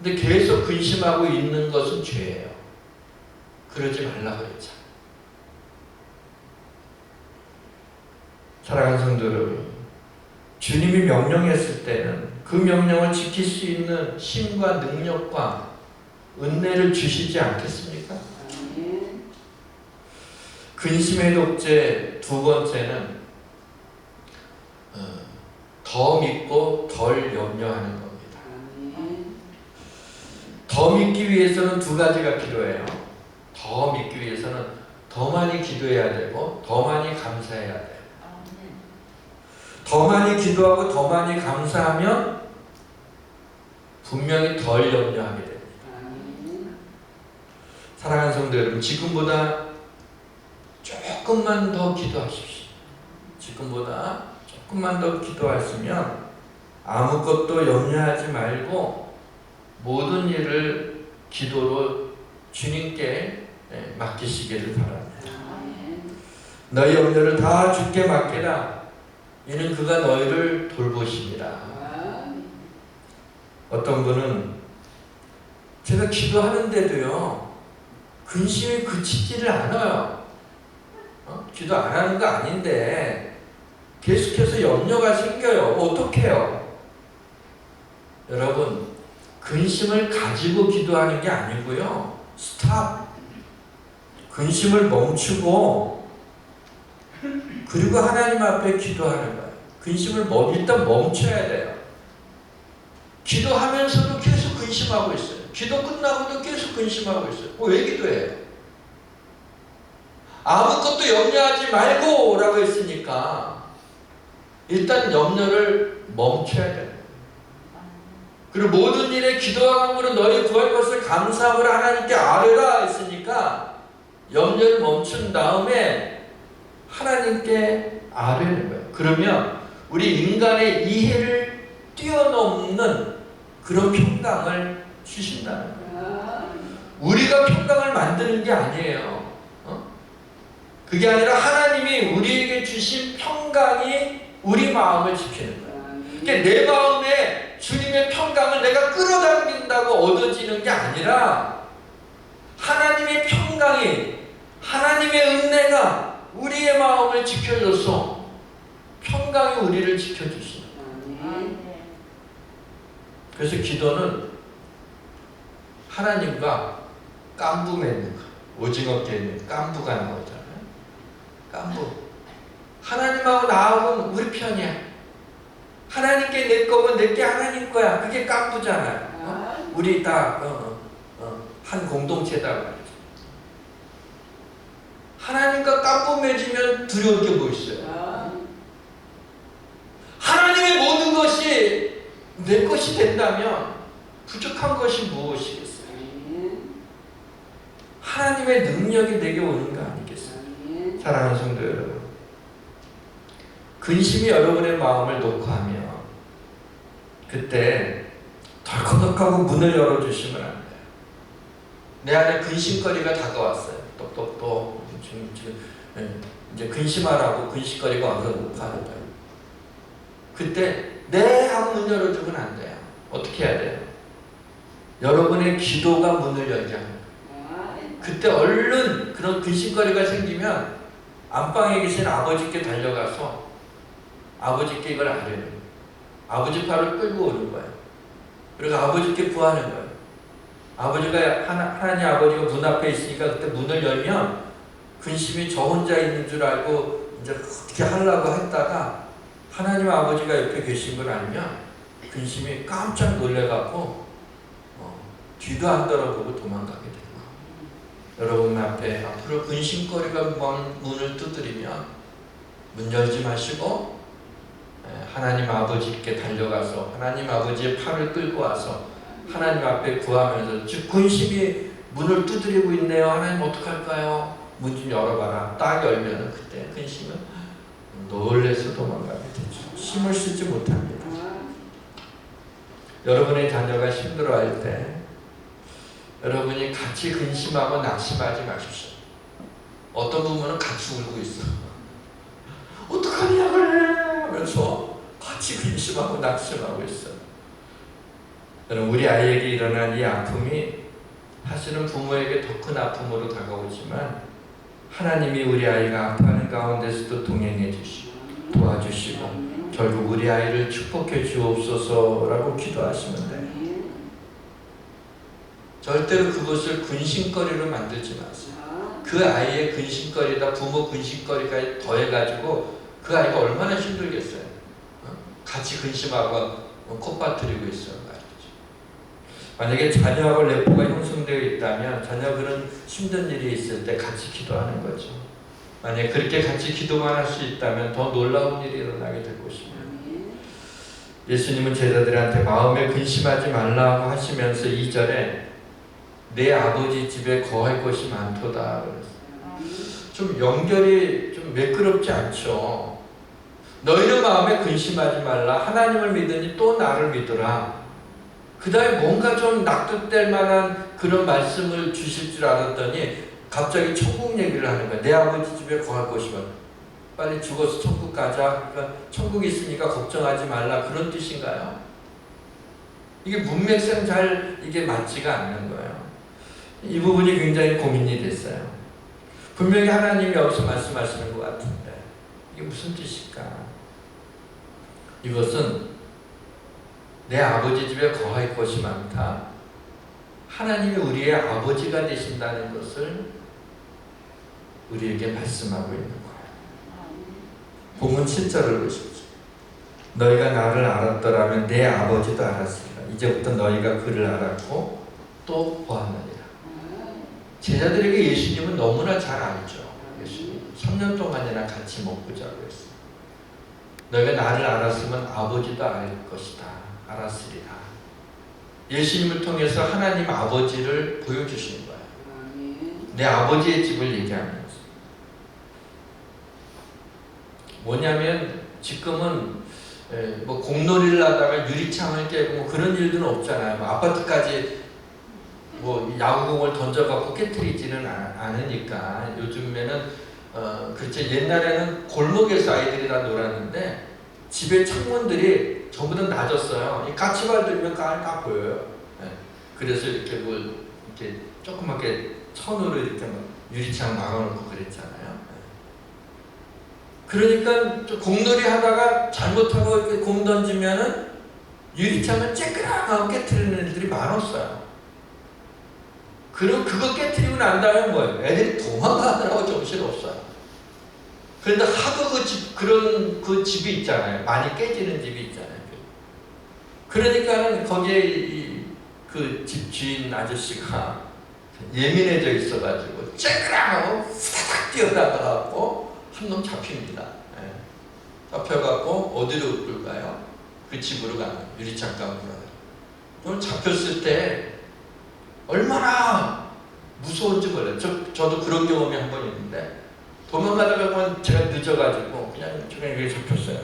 근데 계속 근심하고 있는 것은 죄예요. 그러지 말라고 했죠. 사랑하는 성도 여러분, 주님이 명령했을 때는 그 명령을 지킬 수 있는 힘과 능력과 은혜를 주시지 않겠습니까? 근심의 독재 두 번째는 더 믿고 덜 염려하는 겁니다. 더 믿기 위해서는 두 가지가 필요해요. 더 믿기 위해서는 더 많이 기도해야 되고 더 많이 감사해야 돼요. 더 많이 기도하고 더 많이 감사하면 분명히 덜 염려하게 됩니다. 사랑하는 성도 여러분, 지금보다 조금만 더 기도하십시오. 지금보다 조금만 더 기도하시면 아무것도 염려하지 말고 모든 일을 기도로 주님께 맡기시기를 바랍니다. 너희 염려를 다 주께 맡기라. 이는 그가 너희를 돌보시리라. 어떤 분은 제가 기도하는데도요 근심이 그치지를 않아요. 기도 안 하는 거 아닌데 계속해서 염려가 생겨요. 어떡해요? 여러분, 근심을 가지고 기도하는 게 아니고요. 스탑. 근심을 멈추고 그리고 하나님 앞에 기도하는 거예요. 근심을 일단 멈춰야 돼요. 기도하면서도 계속 근심하고 있어요. 기도 끝나고도 계속 근심하고 있어요. 왜 기도해요? 아무것도 염려하지 말고 라고 했으니까 일단 염려를 멈춰야 돼요. 그리고 모든 일에 기도와 간구로 너희 구할 것을 감사함으로 하나님께 아뢰라 했으니까 염려를 멈춘 다음에 하나님께 아뢰는 거예요. 그러면 우리 인간의 이해를 뛰어넘는 그런 평강을 주신다는 거예요. 우리가 평강을 만드는 게 아니에요. 그게 아니라 하나님이 우리에게 주신 평강이 우리 마음을 지키는 거예요. 그러니까 내 마음에 주님의 평강을 내가 끌어당긴다고 얻어지는 게 아니라 하나님의 평강이, 하나님의 은혜가 우리의 마음을 지켜줘서 평강이 우리를 지켜주시는 거예요. 그래서 기도는 하나님과 깐부 맺는 거. 오징어 게임에 깐부가 나오잖아요. 깐부. 하나님하고 나하고는 우리 편이야. 하나님께 내 거면 내게 하나님 거야. 그게 깐부잖아요. 우리 다 한 공동체다 말이죠. 하나님과 깐부 맺으면 두려울 게 뭐 있어요? 하나님의 모든 것이 내 것이 된다면 부족한 것이 무엇이겠어요? 하나님의 능력이 내게 오는 거 아니겠어요? 사랑하는 성도 여러분, 근심이 여러분의 마음을 녹화하며 그때 덜커덕하고 문을 열어주시면 안 돼요. 내 안에 근심거리가 다가왔어요. 똑똑똑 지금 이제 근심하라고 근심거리가 와서 녹화하는 거예요. 그때 네 하고 문 열어주면 안 돼요. 어떻게 해야 돼요? 여러분의 기도가 문을 열게 하는 거예요. 그때 얼른 그런 근심거리가 생기면 안방에 계신 아버지께 달려가서 아버지께 이걸 아뢰는 거예요. 아버지 팔을 끌고 오는 거예요. 그리고 아버지께 구하는 거예요. 아버지가 하나님 아버지가 문 앞에 있으니까 그때 문을 열면 근심이 저 혼자 있는 줄 알고 이제 어떻게 하려고 했다가 하나님 아버지가 옆에 계신 걸 알면 근심이 깜짝 놀래갖고 뒤도 안 돌아보고 도망가게 되고, 여러분 앞에 앞으로 근심거리가 문을 두드리면 문 열지 마시고 하나님 아버지께 달려가서 하나님 아버지의 팔을 끌고 와서 하나님 앞에 구하면서, 즉 근심이 문을 두드리고 있네요. 하나님 어떡할까요? 문 좀 열어봐라. 딱 열면 그때 근심은 놀래서 도망가게 되죠. 힘을 쓰지 못합니다. 여러분의 자녀가 힘들어할 때 여러분이 같이 근심하고 낙심하지 마십시오. 어떤 부모는 같이 울고 있어. 어떡하냐 그래 하면서 같이 근심하고 낙심하고 있어. 여러분, 우리 아이에게 일어난 이 아픔이 사실은 부모에게 더 큰 아픔으로 다가오지만 하나님이 우리 아이가 아파하는 가운데서도 동행해 주시고 도와주시고 결국 우리 아이를 축복해 주옵소서라고 기도하시면 돼요. 절대로 그것을 근심거리로 만들지 마세요. 그 아이의 근심거리다 부모 근심거리가 더해가지고 그 아이가 얼마나 힘들겠어요. 같이 근심하고 콧바트리고 있어요. 만약에 자녀하고 레포가 형성되어 있다면 자녀 그런 힘든 일이 있을 때 같이 기도하는 거죠. 만약에 그렇게 같이 기도만 할 수 있다면 더 놀라운 일이 일어나게 될 것입니다. 예수님은 제자들한테 마음에 근심하지 말라고 하시면서 2절에 내 아버지 집에 거할 곳이 많도다 그랬어요. 좀 연결이 좀 매끄럽지 않죠. 너희는 마음에 근심하지 말라. 하나님을 믿으니 또 나를 믿으라. 그 다음에 뭔가 좀 납득될 만한 그런 말씀을 주실 줄 알았더니 갑자기 천국 얘기를 하는 거야. 내 아버지 집에 거할 곳이면 빨리 죽어서 천국 가자. 그러니까 천국이 있으니까 걱정하지 말라. 그런 뜻인가요? 이게 문맥상 잘 이게 맞지가 않는 거예요. 이 부분이 굉장히 고민이 됐어요. 분명히 하나님이 여기서 말씀하시는 것 같은데 이게 무슨 뜻일까? 이것은 내 아버지 집에 거할 것이 많다. 하나님이 우리의 아버지가 되신다는 것을 우리에게 말씀하고 있는 거예요. 본문 7절을 보십시오. 너희가 나를 알았더라면 내 아버지도 알았으리라. 이제부터 너희가 그를 알았고 또 보았느니라. 제자들에게 예수님은 너무나 잘 알죠. 예수님 3년 동안이나 같이 먹고 자고 했어요. 너희가 나를 알았으면 아버지도 알 것이다. 알았으리라. 예수님을 통해서 하나님 아버지를 보여주시는 거예요. 내 아버지의 집을 얘기하면서. 뭐냐면 지금은 뭐 공놀이를 하다가 유리창을 깨고 뭐 그런 일들은 없잖아요. 뭐 아파트까지 뭐 야구공을 던져갖고 깨트리지는 않으니까 요즘에는 그렇죠. 옛날에는 골목에서 아이들이 다 놀았는데 집에 창문들이 전부 다 낮았어요. 이 까치발 들면 까 보여요. 네. 그래서 이렇게 뭐 이렇게 조그맣게 천으로 이렇게 막 유리창 막아놓고 그랬잖아요. 그러니까 공놀이 하다가 잘못하고 이렇게 공 던지면은 유리창을 쬐끄랑하고 깨트리는 애들이 많았어요. 그리고 그거 깨트리고 난 다음에 뭐예요? 애들이 도망가느라고 정신없어요. 그런데 하도 그런 그 집이 있잖아요. 많이 깨지는 집이 있잖아요. 그러니까는 거기에 그 집 주인 아저씨가 예민해져 있어가지고 쬐끄랑하고 후다닥 뛰어나가갖고 한 놈 잡힙니다. 예. 잡혀갖고 어디로 끌까요? 그 집으로 가는 유리창 가문으로. 그럼 잡혔을 때 얼마나 무서운지 몰라요. 저도 그런 경험이 한 번 있는데 도망가다가 보면 제가 늦어가지고 그냥 여기 잡혔어요.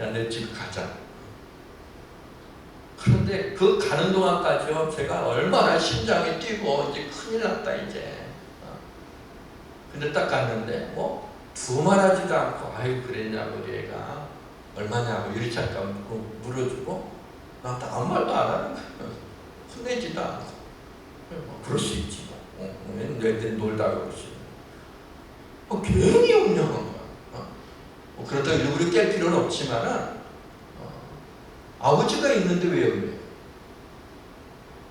야, 내 집 가자. 그런데 그 가는 동안까지요, 제가 얼마나 심장이 뛰고 이제 큰일 났다 이제. 근데 딱 갔는데 뭐 두말하지도 않고 아유 그랬냐고 우리 애가 얼마냐고 유리창 감고 물어주고 나한테 아무 말도 안 하는 거예요. 혼내지도 않고. 그럴 수 있지. 애들 놀다가 그러지. 괜히 염려한 거야. 그렇다고 일부러 깰 필요는 없지만은 아버지가 있는데 왜 염려해?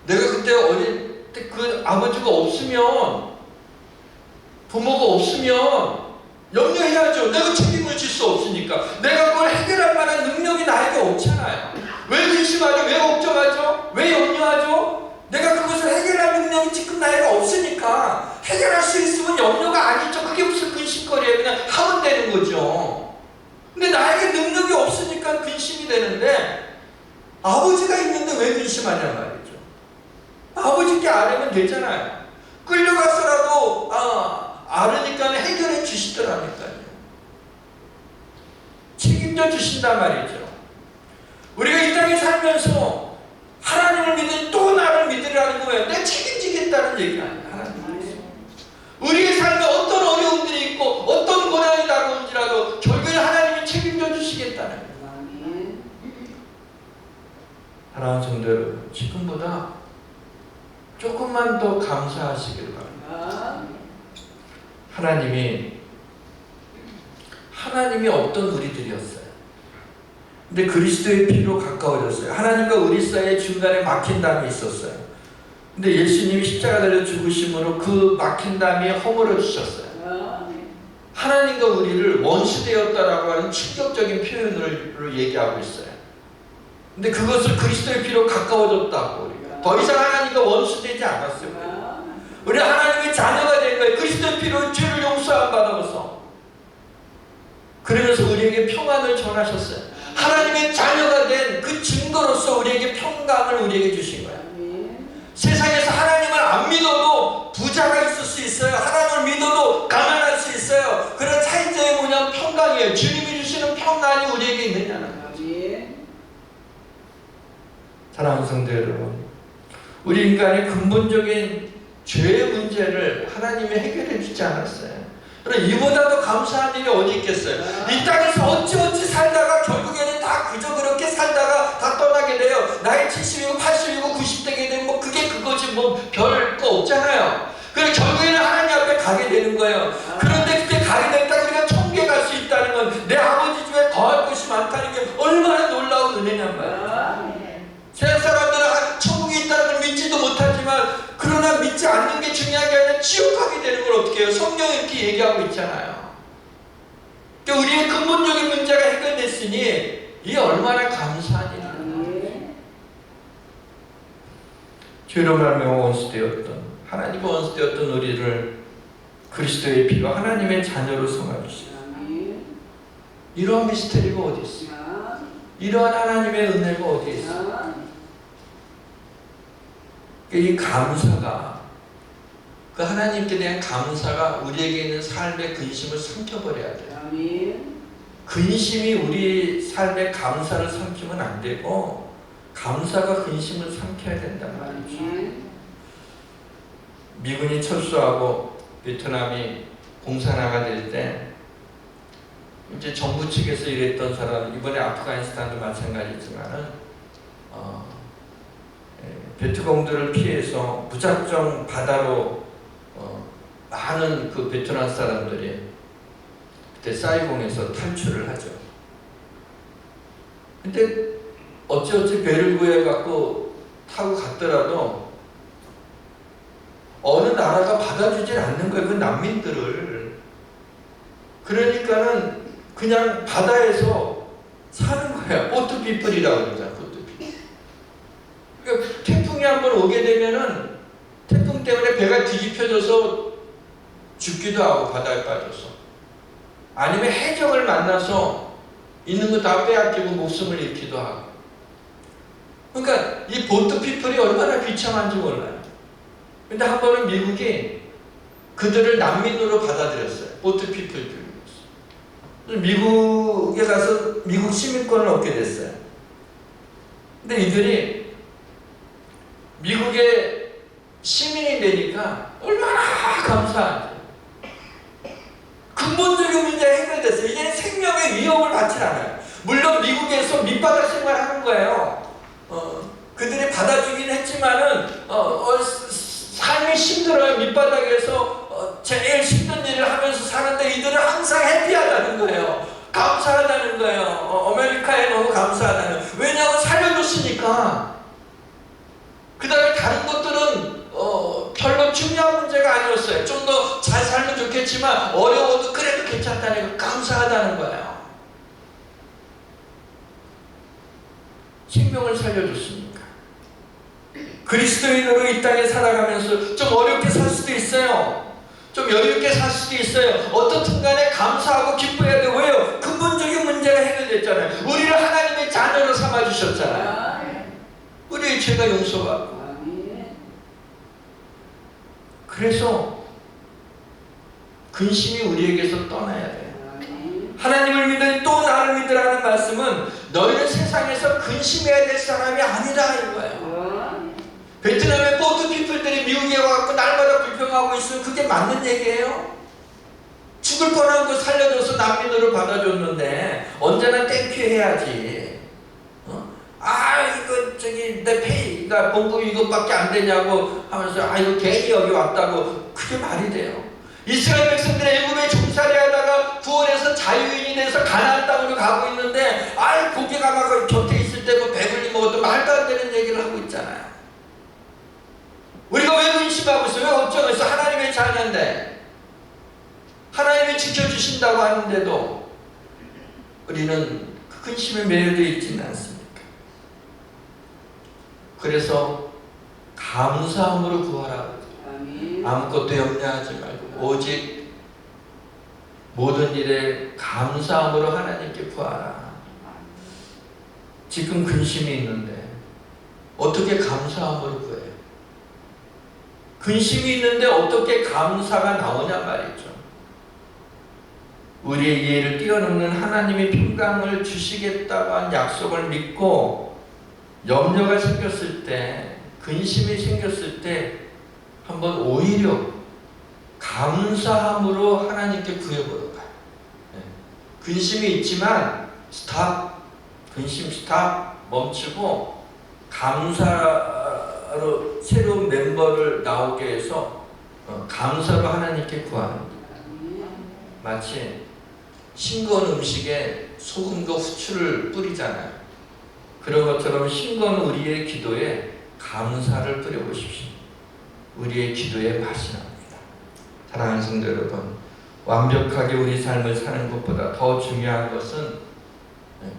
내가 그때 어릴 때 그 아버지가 없으면 부모가 없으면 염려해야죠. 내가 책임을 질 수 없으니까. 내가 그걸 해결할 만한 능력이 나에게 없잖아요. 왜 근심하죠? 왜 걱정하죠? 왜 염려하죠? 내가 그것을 해결할 능력이 지금 나에게 없으니까 해결할 수 있으면 염려가 아니죠. 그게 무슨 근심거리예요. 그냥 하면 되는 거죠. 근데 나에게 능력이 없으니까 근심이 되는데 아버지가 있는데 왜 근심하냐 말이죠. 아버지께 아뢰면 되잖아요. 끌려가서라도 아르니까 해결해 주시더라니까요. 책임져 주신단 말이죠. 우리가 이 땅에 살면서 하나님을 믿으니 또 나를 믿으라는 거예요. 내가 책임지겠다는 얘기가 아니에요. 하나님. 우리의 삶에 어떤 어려움들이 있고 어떤 고난이 다가올지라도 결국에 하나님이 책임져 주시겠다는 거예요. 사랑하는 성도 여러분, 지금보다 조금만 더 감사하시기를 바랍니다. 하나님이 어떤 우리들이었어요. 근데 그리스도의 피로 가까워졌어요. 하나님과 우리 사이에 중간에 막힌 담이 있었어요. 근데 예수님이 십자가 달려 죽으심으로 그 막힌 담이 허물어 주셨어요. 하나님과 우리를 원수되었다라고 하는 충격적인 표현으로 얘기하고 있어요. 근데 그것을 그리스도의 피로 가까워졌다고 우리가. 더 이상 하나님과 원수되지 않았어요. 우리 하나님의 자녀가 된 거예요. 그리스도의 피로 죄를 용서함 받아서. 그러면서 우리에게 평안을 전하셨어요. 하나님의 자녀가 된 그 증거로서 우리에게 평강을 우리에게 주신 거야. 세상에서 하나님을 안 믿어도 부자가 있을 수 있어요. 하나님을 믿어도 가난할 수 있어요. 그런 차이점이 뭐냐면 평강이에요. 주님이 주시는 평강이 우리에게 있느냐는 거죠. 사랑하는 성도 여러분, 우리 인간의 근본적인 죄의 문제를 하나님이 해결해 주지 않았어요. 그럼 이보다도 감사한 일이 어디 있겠어요? 이 땅에서 어찌어찌 살다가 결국에는 다 그저 그렇게 살다가 다 떠나게 돼요. 나이 70이고 80이고 90대게 되면 뭐 그게 그거지 뭐 별 거 없잖아요. 그래서 결국에는 하나님 앞에 가게 되는 거예요. 그런데 그때 가게 됐다 우리가 천국에 갈 수 있다는 건 내 아버지 집에 거할 곳이 많다는 게 얼마나 놀라운 은혜냔 말이에요. 세상 사람들은 천국이 있다는 걸 믿지도 못하지만 그러나 믿지 않는 게 중요한 게 아니라 지옥 가게 되는 걸 어떻게 해요? 성경이 이렇게 얘기하고 있잖아요. 그러니까 우리의 근본적인 문제가 해결됐으니 이 얼마나 감사한 일이야. 죄로 말미암아 원수되었던 하나님과 원수되었던 우리를 그리스도의 피로 하나님의 자녀로 삼아주시고 이러한 미스터리가 어디 있어요? 이러한 하나님의 은혜가 어디 있어요? 이 감사가 그 하나님께 대한 감사가 우리에게 있는 삶의 근심을 삼켜버려야 돼요. 근심이 우리 삶의 감사를 삼키면 안 되고 감사가 근심을 삼켜야 된단 말이죠. 미군이 철수하고 베트남이 공산화가 될 때 이제 정부 측에서 일했던 사람, 이번에 아프가니스탄도 마찬가지지만은 베트공들을 피해서 무작정 바다로 많은 그 베트남 사람들이 그때 사이공에서 탈출을 하죠. 근데 어찌어찌 배를 구해갖고 타고 갔더라도 어느 나라가 받아주질 않는 거예요. 그 난민들을. 그러니까는 그냥 바다에서 사는 거야. 보트피플이라고 그러잖아. 보트피플. 그러니까 태풍이 한번 오게 되면은 태풍 때문에 배가 뒤집혀져서 죽기도 하고 바다에 빠져서, 아니면 해적을 만나서 있는 거 다 빼앗기고 목숨을 잃기도 하고. 그러니까 이 보트피플이 얼마나 비참한지 몰라요. 근데 한 번은 미국이 그들을 난민으로 받아들였어요. 보트피플. 미국에 가서 미국 시민권을 얻게 됐어요. 근데 이들이 미국의 시민이 되니까 얼마나 감사한지. 근본적인 문제가 해결됐어요. 이제는 생명의 위협을 받지 않아요. 물론 미국에서 밑바닥 생활하는 거예요. 그들이 받아주긴 했지만은 삶이 힘들어요. 밑바닥에서 제일 힘든 일을 하면서 사는데 이들은 항상 해피하다는 거예요. 감사하다는 거예요. 아메리카에 너무 감사하다는. 왜냐하면 살려줬으니까. 그 다음에 다른 것들은 별로 중요한 문제가 아니었어요. 좀 더 잘 살면 좋겠지만 어려워도 그래도 괜찮다는 거, 감사하다는 거예요. 생명을 살려줬으니까. 그리스도인으로 이 땅에 살아가면서 좀 어렵게 살 수도 있어요. 좀 여유있게 살 수도 있어요. 어떻든 간에 감사하고 기뻐해야 돼요. 왜요? 근본적인 문제가 해결됐잖아요. 우리를 하나님의 자녀로 삼아주셨잖아요. 우리의 죄가 용서받고. 그래서 근심이 우리에게서 떠나야 돼요. 하나님을 믿으니 또 나를 믿으라는 말씀은 너희는 세상에서 근심해야 될 사람이 아니라 이거예요. 베트남의 보트피플들이 미국에 와서 날마다 불평하고 있으면 그게 맞는 얘기예요. 죽을 뻔한 거 살려줘서 난민으로 받아줬는데 언제나 땡큐 해야지. 이거 저기 내 페이가 봉급 이것밖에 안 되냐고 하면서 이거 괜히 여기 왔다고, 그게 말이 돼요. 이스라엘 백성들이 애굽에 종살이 하다가 구원해서 자유인이 돼서 가나안 땅으로 가고 있는데 고기가 막 곁에 있을 때 뭐 배불리 먹어도 말도 안 되는 얘기를 하고 있잖아요. 우리가 왜 근심하고 있어요? 왜 걱정했어? 하나님의 자녀인데, 하나님이 지켜주신다고 하는데도 우리는 그 근심에 매여져 있지는 않습니까? 그래서 감사함으로 구하라. 아무것도 염려하지 말고 오직 모든 일에 감사함으로 하나님께 구하라. 지금 근심이 있는데 어떻게 감사함으로 구해요? 근심이 있는데 어떻게 감사가 나오냐 말이죠. 우리의 이해를 뛰어넘는 하나님이 평강을 주시겠다고 한 약속을 믿고 염려가 생겼을 때, 근심이 생겼을 때 한번 오히려 감사함으로 하나님께 구해보러 가요. 근심이 있지만 스탑, 근심 스탑, 멈추고 감사로 새로운 멤버를 나오게 해서 감사로 하나님께 구하는 거예요. 마치 싱거운 음식에 소금과 후추를 뿌리잖아요. 그런 것처럼 싱거운 우리의 기도에 감사를 뿌려보십시오. 우리의 기도에 맛이 납니다. 사랑하는 성도 여러분, 완벽하게 우리 삶을 사는 것보다 더 중요한 것은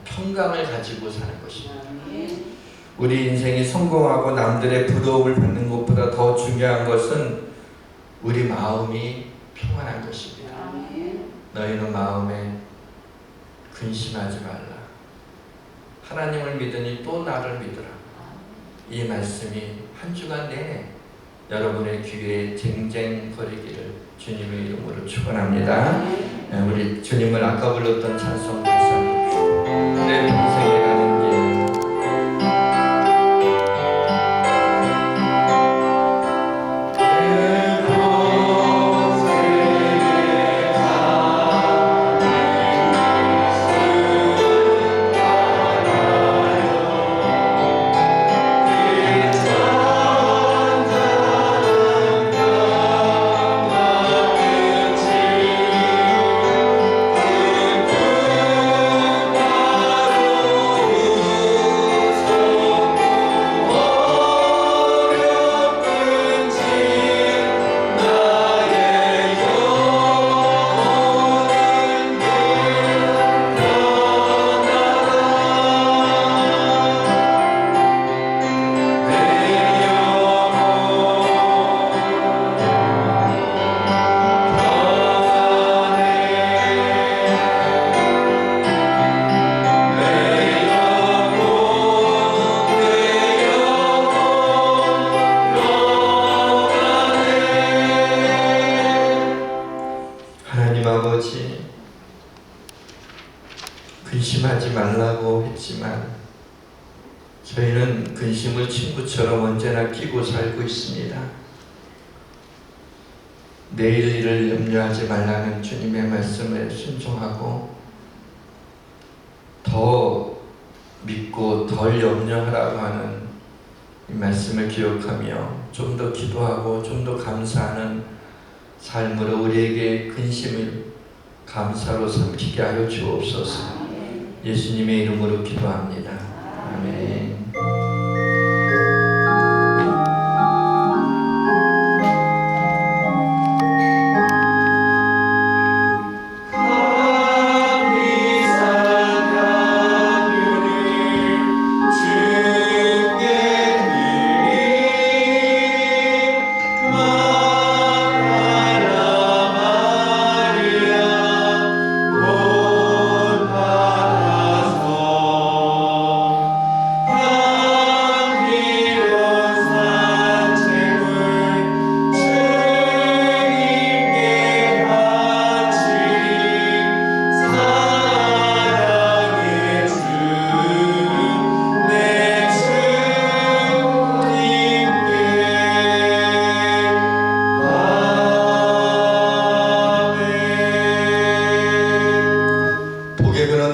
평강을 가지고 사는 것입니다. 우리 인생이 성공하고 남들의 부러움을 받는 것보다 더 중요한 것은 우리 마음이 평안한 것입니다. 너희는 마음에 근심하지 말라. 하나님을 믿으니 또 나를 믿으라. 이 말씀이 한 주간 내내 여러분의 귀에 쟁쟁거리기를 주님의 이름으로 축원합니다. 우리 주님을 아까 불렀던 찬송 다시 한번 내 평생에 가는 길. 아버지, 근심하지 말라고 했지만 저희는 근심을 친구처럼 언제나 끼고 살고 있습니다. 내일 일을 염려하지 말라는 주님의 말씀에 순종하고 더 믿고 덜 염려하라고 하는 이 말씀을 기억하며 좀 더 기도하고 좀 더 감사하는 삶으로 우리에게 근심을 감사로 삼키게 하여 주옵소서. 예수님의 이름으로 기도합니다. 아멘.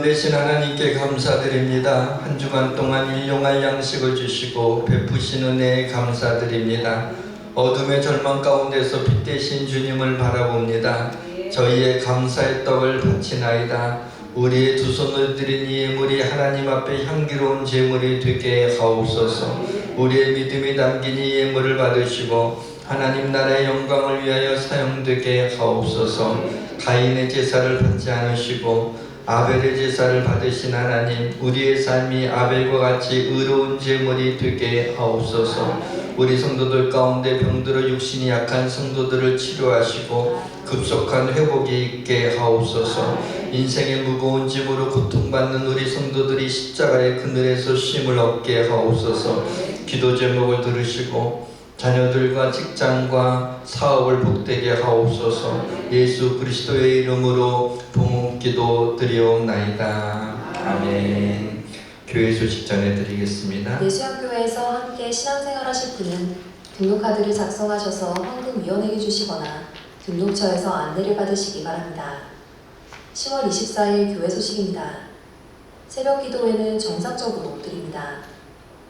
되신 하나님께 감사드립니다. 한 주간 동안 일용할 양식을 주시고 베푸신 은혜에 감사드립니다. 어둠의 절망 가운데서 빛 되신 주님을 바라봅니다. 저희의 감사의 떡을 바치나이다. 우리의 두 손을 들인 이 예물이 하나님 앞에 향기로운 제물이 되게 하옵소서. 우리의 믿음이 담긴 이 예물을 받으시고 하나님 나라의 영광을 위하여 사용되게 하옵소서. 가인의 제사를 받지 않으시고 아벨의 제사를 받으신 하나님, 우리의 삶이 아벨과 같이 의로운 제물이 되게 하옵소서. 우리 성도들 가운데 병들어 육신이 약한 성도들을 치료하시고 급속한 회복이 있게 하옵소서. 인생의 무거운 짐으로 고통받는 우리 성도들이 십자가의 그늘에서 쉼을 얻게 하옵소서. 기도 제목을 들으시고 자녀들과 직장과 사업을 복되게 하옵소서. 예수 그리스도의 이름으로 봉기도 드리옵나이다. 아멘. 교회 소식 전해드리겠습니다. 예수학교에서 함께 신앙생활하실 분은 등록카드를 작성하셔서 헌금위원에게 주시거나 등록처에서 안내를 받으시기 바랍니다. 10월 24일 교회 소식입니다. 새벽 기도회는 정상적으로 드립니다.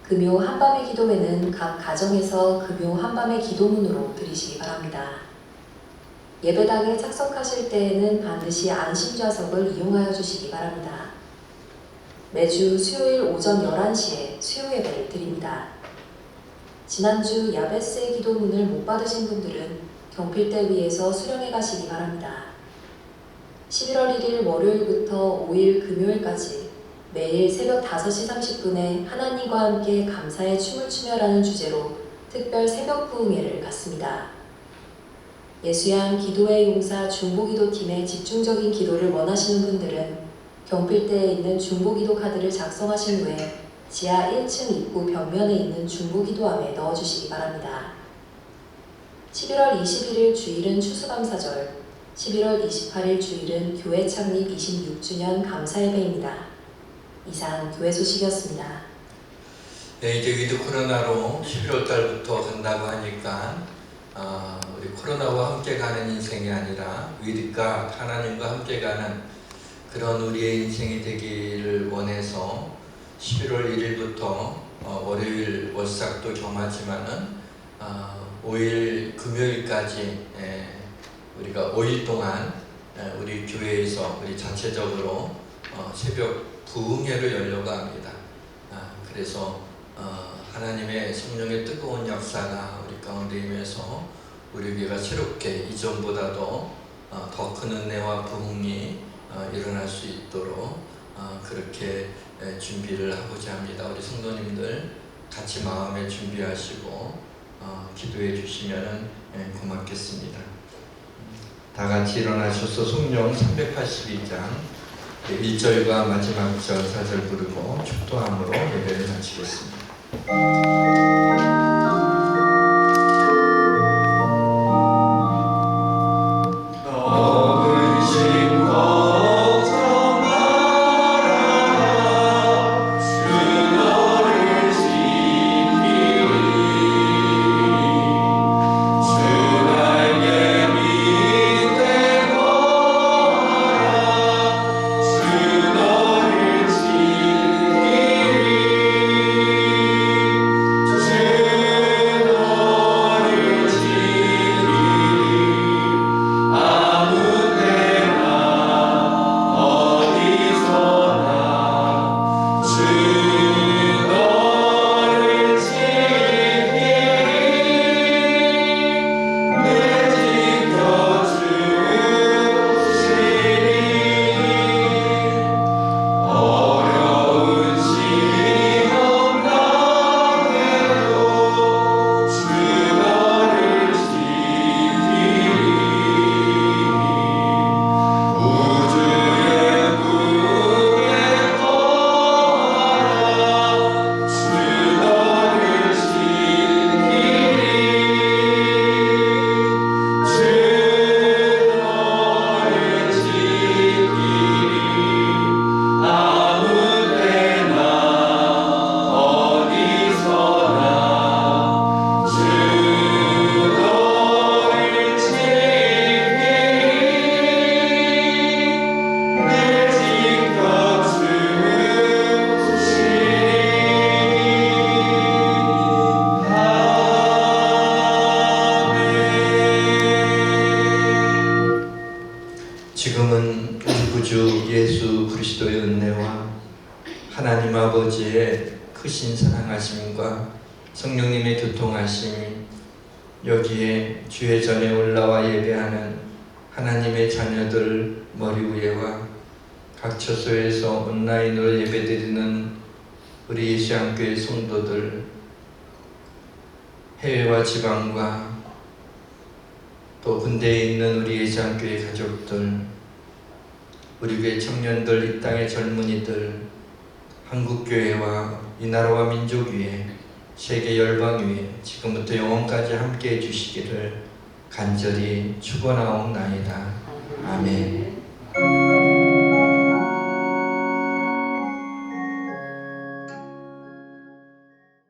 금요 한밤의 기도회는 각 가정에서 금요 한밤의 기도문으로 드리시기 바랍니다. 예배당에 착석하실 때에는 반드시 안심좌석을 이용하여 주시기 바랍니다. 매주 수요일 오전 11시에 수요 예배를 드립니다. 지난주 야베스의 기도문을 못 받으신 분들은 경필대 위에서 수령해 가시기 바랍니다. 11월 1일 월요일부터 5일 금요일까지 매일 새벽 5시 30분에 하나님과 함께 감사의 춤을 추며라는 주제로 특별 새벽 부흥회를 갖습니다. 예수양 기도회 용사 중보기도팀의 집중적인 기도를 원하시는 분들은 경필대에 있는 중보기도 카드를 작성하신 후에 지하 1층 입구 벽면에 있는 중보기도함에 넣어주시기 바랍니다. 11월 21일 주일은 추수감사절, 11월 28일 주일은 교회 창립 26주년 감사예배입니다. 이상 교회 소식이었습니다. 네, 이제 위드 코로나로 11월 달부터 간다고 하니까 우리 코로나와 함께 가는 인생이 아니라 위드가 하나님과 함께 가는 그런 우리의 인생이 되기를 원해서 11월 1일부터 월요일 월삭도 겸하지만은 5일 금요일까지 우리가 5일 동안 우리 교회에서 우리 자체적으로 새벽 부흥회를 열려고 합니다. 그래서 하나님의 성령의 뜨거운 역사가 우리 가운데 임해서 우리 교회가 새롭게 이전보다도 더 큰 은혜와 부흥이 일어날 수 있도록 그렇게 준비를 하고자 합니다. 우리 성도님들 같이 마음에 준비하시고 기도해 주시면 고맙겠습니다. 다 같이 일어나셔서 성령 382장 1절과 마지막 절 4절 부르고 축도함으로 예배를 마치겠습니다. 지금은 우리 구주 예수 그리스도의 은혜와 하나님 아버지의 크신 사랑하심과 성령님의 교통하심이 여기에 주의 전에 올라와 예배하는 하나님의 자녀들 머리 위에와 각 처소에서 온라인으로 예배드리는 우리 예수양교회 성도들 해외와 지방과 또 군대에 있는 우리 예수교회 가족들, 우리 교회 청년들, 이 땅의 젊은이들, 한국교회와 이 나라와 민족 위에, 세계 열방 위에 지금부터 영원까지 함께 해주시기를 간절히 축원하옵나이다. 아멘.